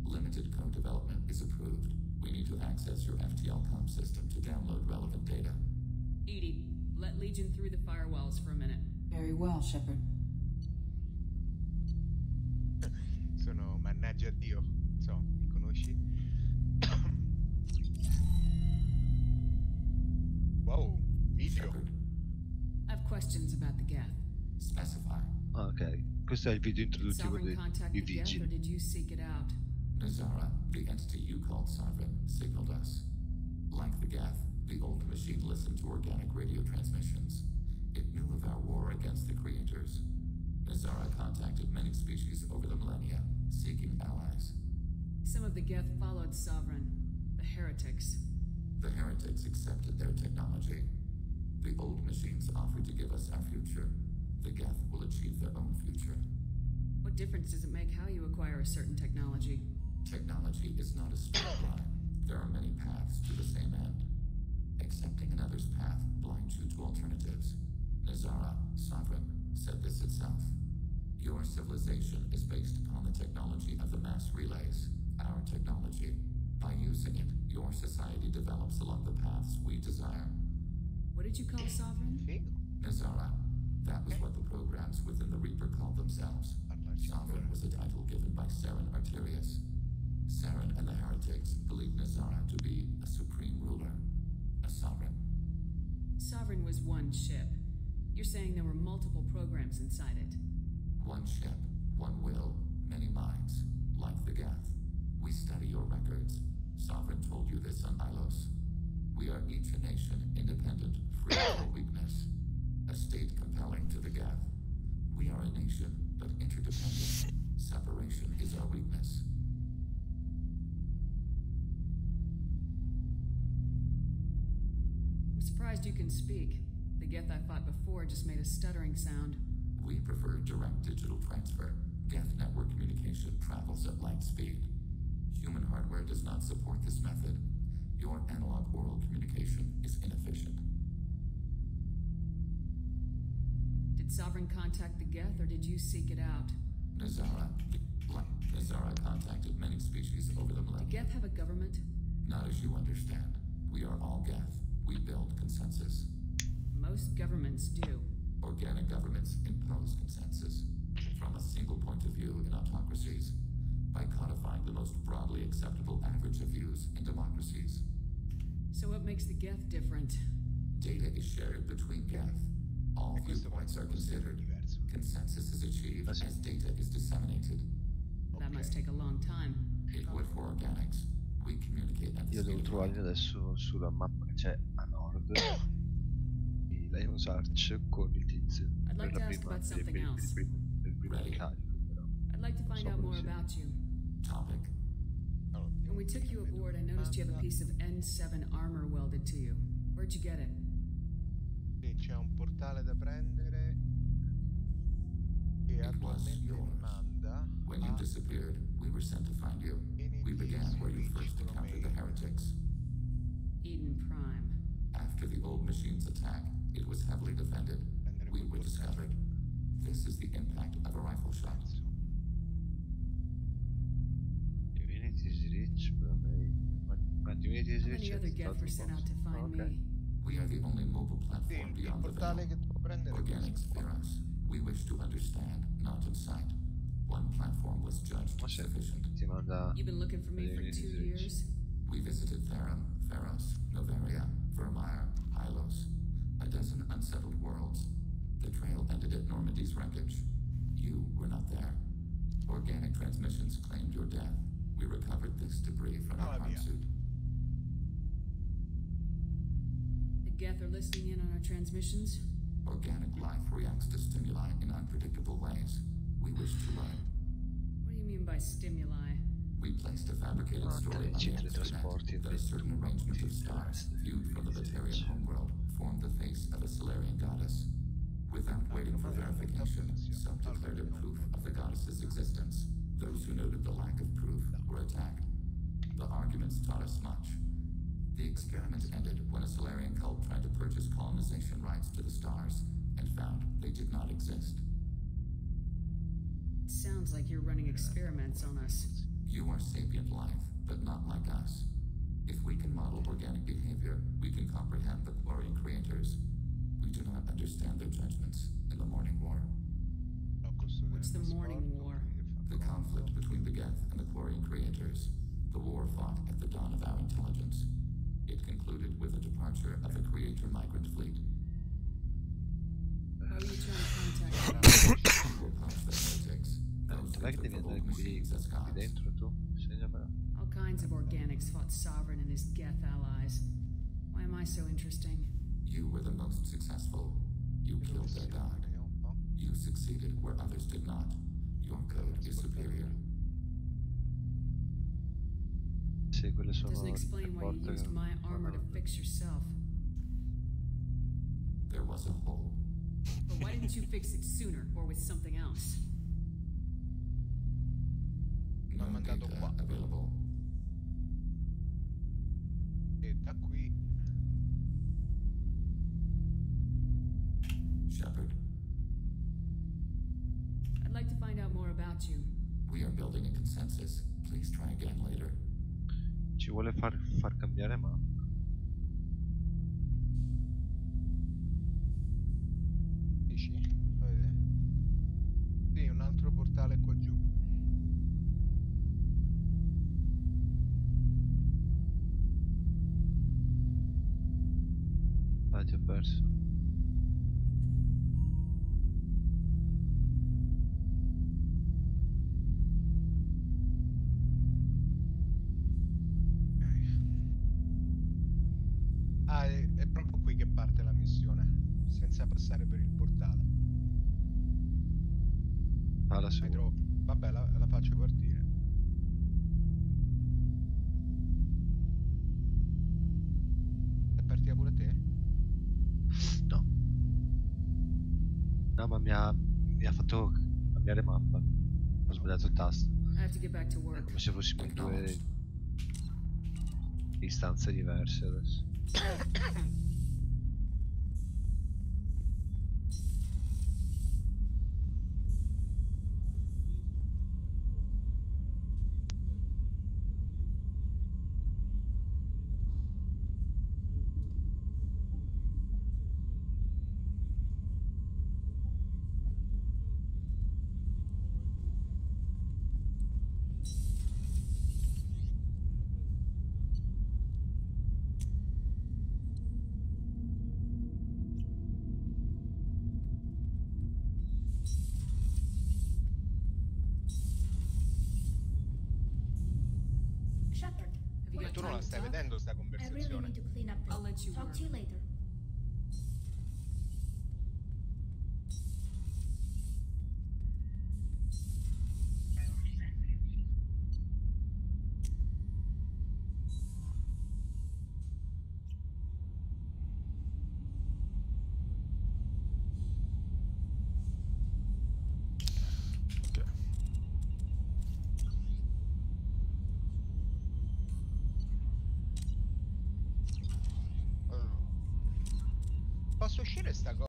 Limited code development is approved. We need to access your FTL-COM system to download relevant data. Edie, let Legion through the firewalls for a minute. Very well, Shepard. Sono mannaggia a Dio. So, mi conosci? Wow, video. I have questions about the Geth. Specify. Ah, ok. Questo è il video introduttivo di Vigil. Or did you seek it out? Nazara, the entity you called Sovereign, signaled us. Like the Geth, the old machine listened to organic radio transmissions. It knew of our war against the Creators. Nazara contacted many species over the millennia, seeking allies. Some of the Geth followed Sovereign. The heretics. The heretics accepted their technology. The old machines offered to give us our future. The Geth will achieve their own future. What difference does it make how you acquire a certain technology? Technology is not a straight line. There are many paths to the same end. Accepting another's path blinds you to alternatives. Nazara, Sovereign, said this itself. Your civilization is based upon the technology of the mass relays, our technology. By using it, your society develops along the paths we desire. What did you call Sovereign? Nazara. That was what the programs within the Reaper called themselves. Sovereign was a title given by Saren Arterius. Saren and the heretics believed Nazara to be a supreme ruler, a sovereign. Sovereign was one ship. You're saying there were multiple programs inside it. One ship, one will, many minds, like the Geth. We study your records. Sovereign told you this on Ilos. We are each a nation, independent, free of weakness. A state compelling to the gap. We are a nation, but interdependent. Separation is our weakness. I'm surprised you can speak. The Geth I fought before just made a stuttering sound. We prefer direct digital transfer. Geth network communication travels at light speed. Human hardware does not support this method. Your analog oral communication is inefficient. Did Sovereign contact the Geth, or did you seek it out? Nazara contacted many species over the millennia. Do Geth have a government? Not as you understand. We are all Geth. We build consensus. Most governments do. Organic governments impose consensus from a single point of view in autocracies by codifying the most broadly acceptable average of views in democracies. So what makes the Geth different? Data is shared between Geth. All viewpoints are considered. Consensus is achieved as data is disseminated. That must take a long time. It would for organics. We communicate at the Io devo trovarli adesso sulla mappa che c'è a nord. Lion Search con il tizio. I'd like to ask about something else. I'd like to find out more about you. Topic. When we took you aboard, I noticed you have a piece of N7 armor welded to you. Where'd you get it? C'è un portale da prendere che attualmente mi manda. When you disappeared, we were sent to find you. We began where you first encountered the heretics. Eden Prime. After the old machine's attack, it was heavily defended. We were discovered. This is the impact of a rifle shot. Divinity is rich, bro. Divinity is rich. How many other Geth were sent out to find me? We are the only mobile platform beyond the veil. Organics fear us. We wish to understand, not incite. One platform was judged sufficient. You've been looking for me for 2 years? We visited Therum, Pharos, Novaria, Vermeer, Hylos. A dozen unsettled worlds. The trail ended at Normandy's wreckage. You were not there. Organic transmissions claimed your death. We recovered this debris from our suit. The Geth are listening in on our transmissions? Organic life reacts to stimuli in unpredictable ways. We wish to learn. What do you mean by stimuli? We placed a fabricated story on the internet that a certain arrangement of stars, viewed from the Batarian homeworld, formed the face of a Solarian goddess. Without waiting for verification, some declared it proof of the goddess's existence. Those who noted the lack of proof were attacked. The arguments taught us much. The experiment ended when a Solarian cult tried to purchase colonization rights to the stars and found they did not exist. It sounds like you're running experiments on us. You are sapient life, but not like us. If we can model organic behavior, we can comprehend the Chlorian creators. We do not understand their judgments in the Morning War. What's the Morning War? The conflict between the Geth and the Chlorian creators. The war fought at the dawn of our intelligence. It concluded with the departure of the creator migrant fleet. How are you trying to contact them? We will punish the heretics. All kinds of organics fought Sovereign and his Geth allies. Why am I so interesting? You were the most successful. You killed their god. You succeeded where others did not. Your code is superior. Doesn't explain why you used my armor to fix yourself. There was a hole. But why didn't you fix it sooner, or with something else? No data available. E da qui. Shepard. I'd like to find out more about you. We are building a consensus. Please try again later. Ci vuole far cambiare mappa. Dici? Fai vedere? Sì, un altro portale qua giù. Ah, ti ho perso. proprio qui che parte la missione, senza passare per il portale. Falla su. Vabbè, la faccio partire. È partita pure te? No. No, ma mi ha fatto cambiare mappa. Ho sbagliato il tasto. È come se fossimo in due istanze diverse adesso. Tu non la stai vedendo sta conversazione? I'll let you Talk to you later. Posso uscire sta cosa?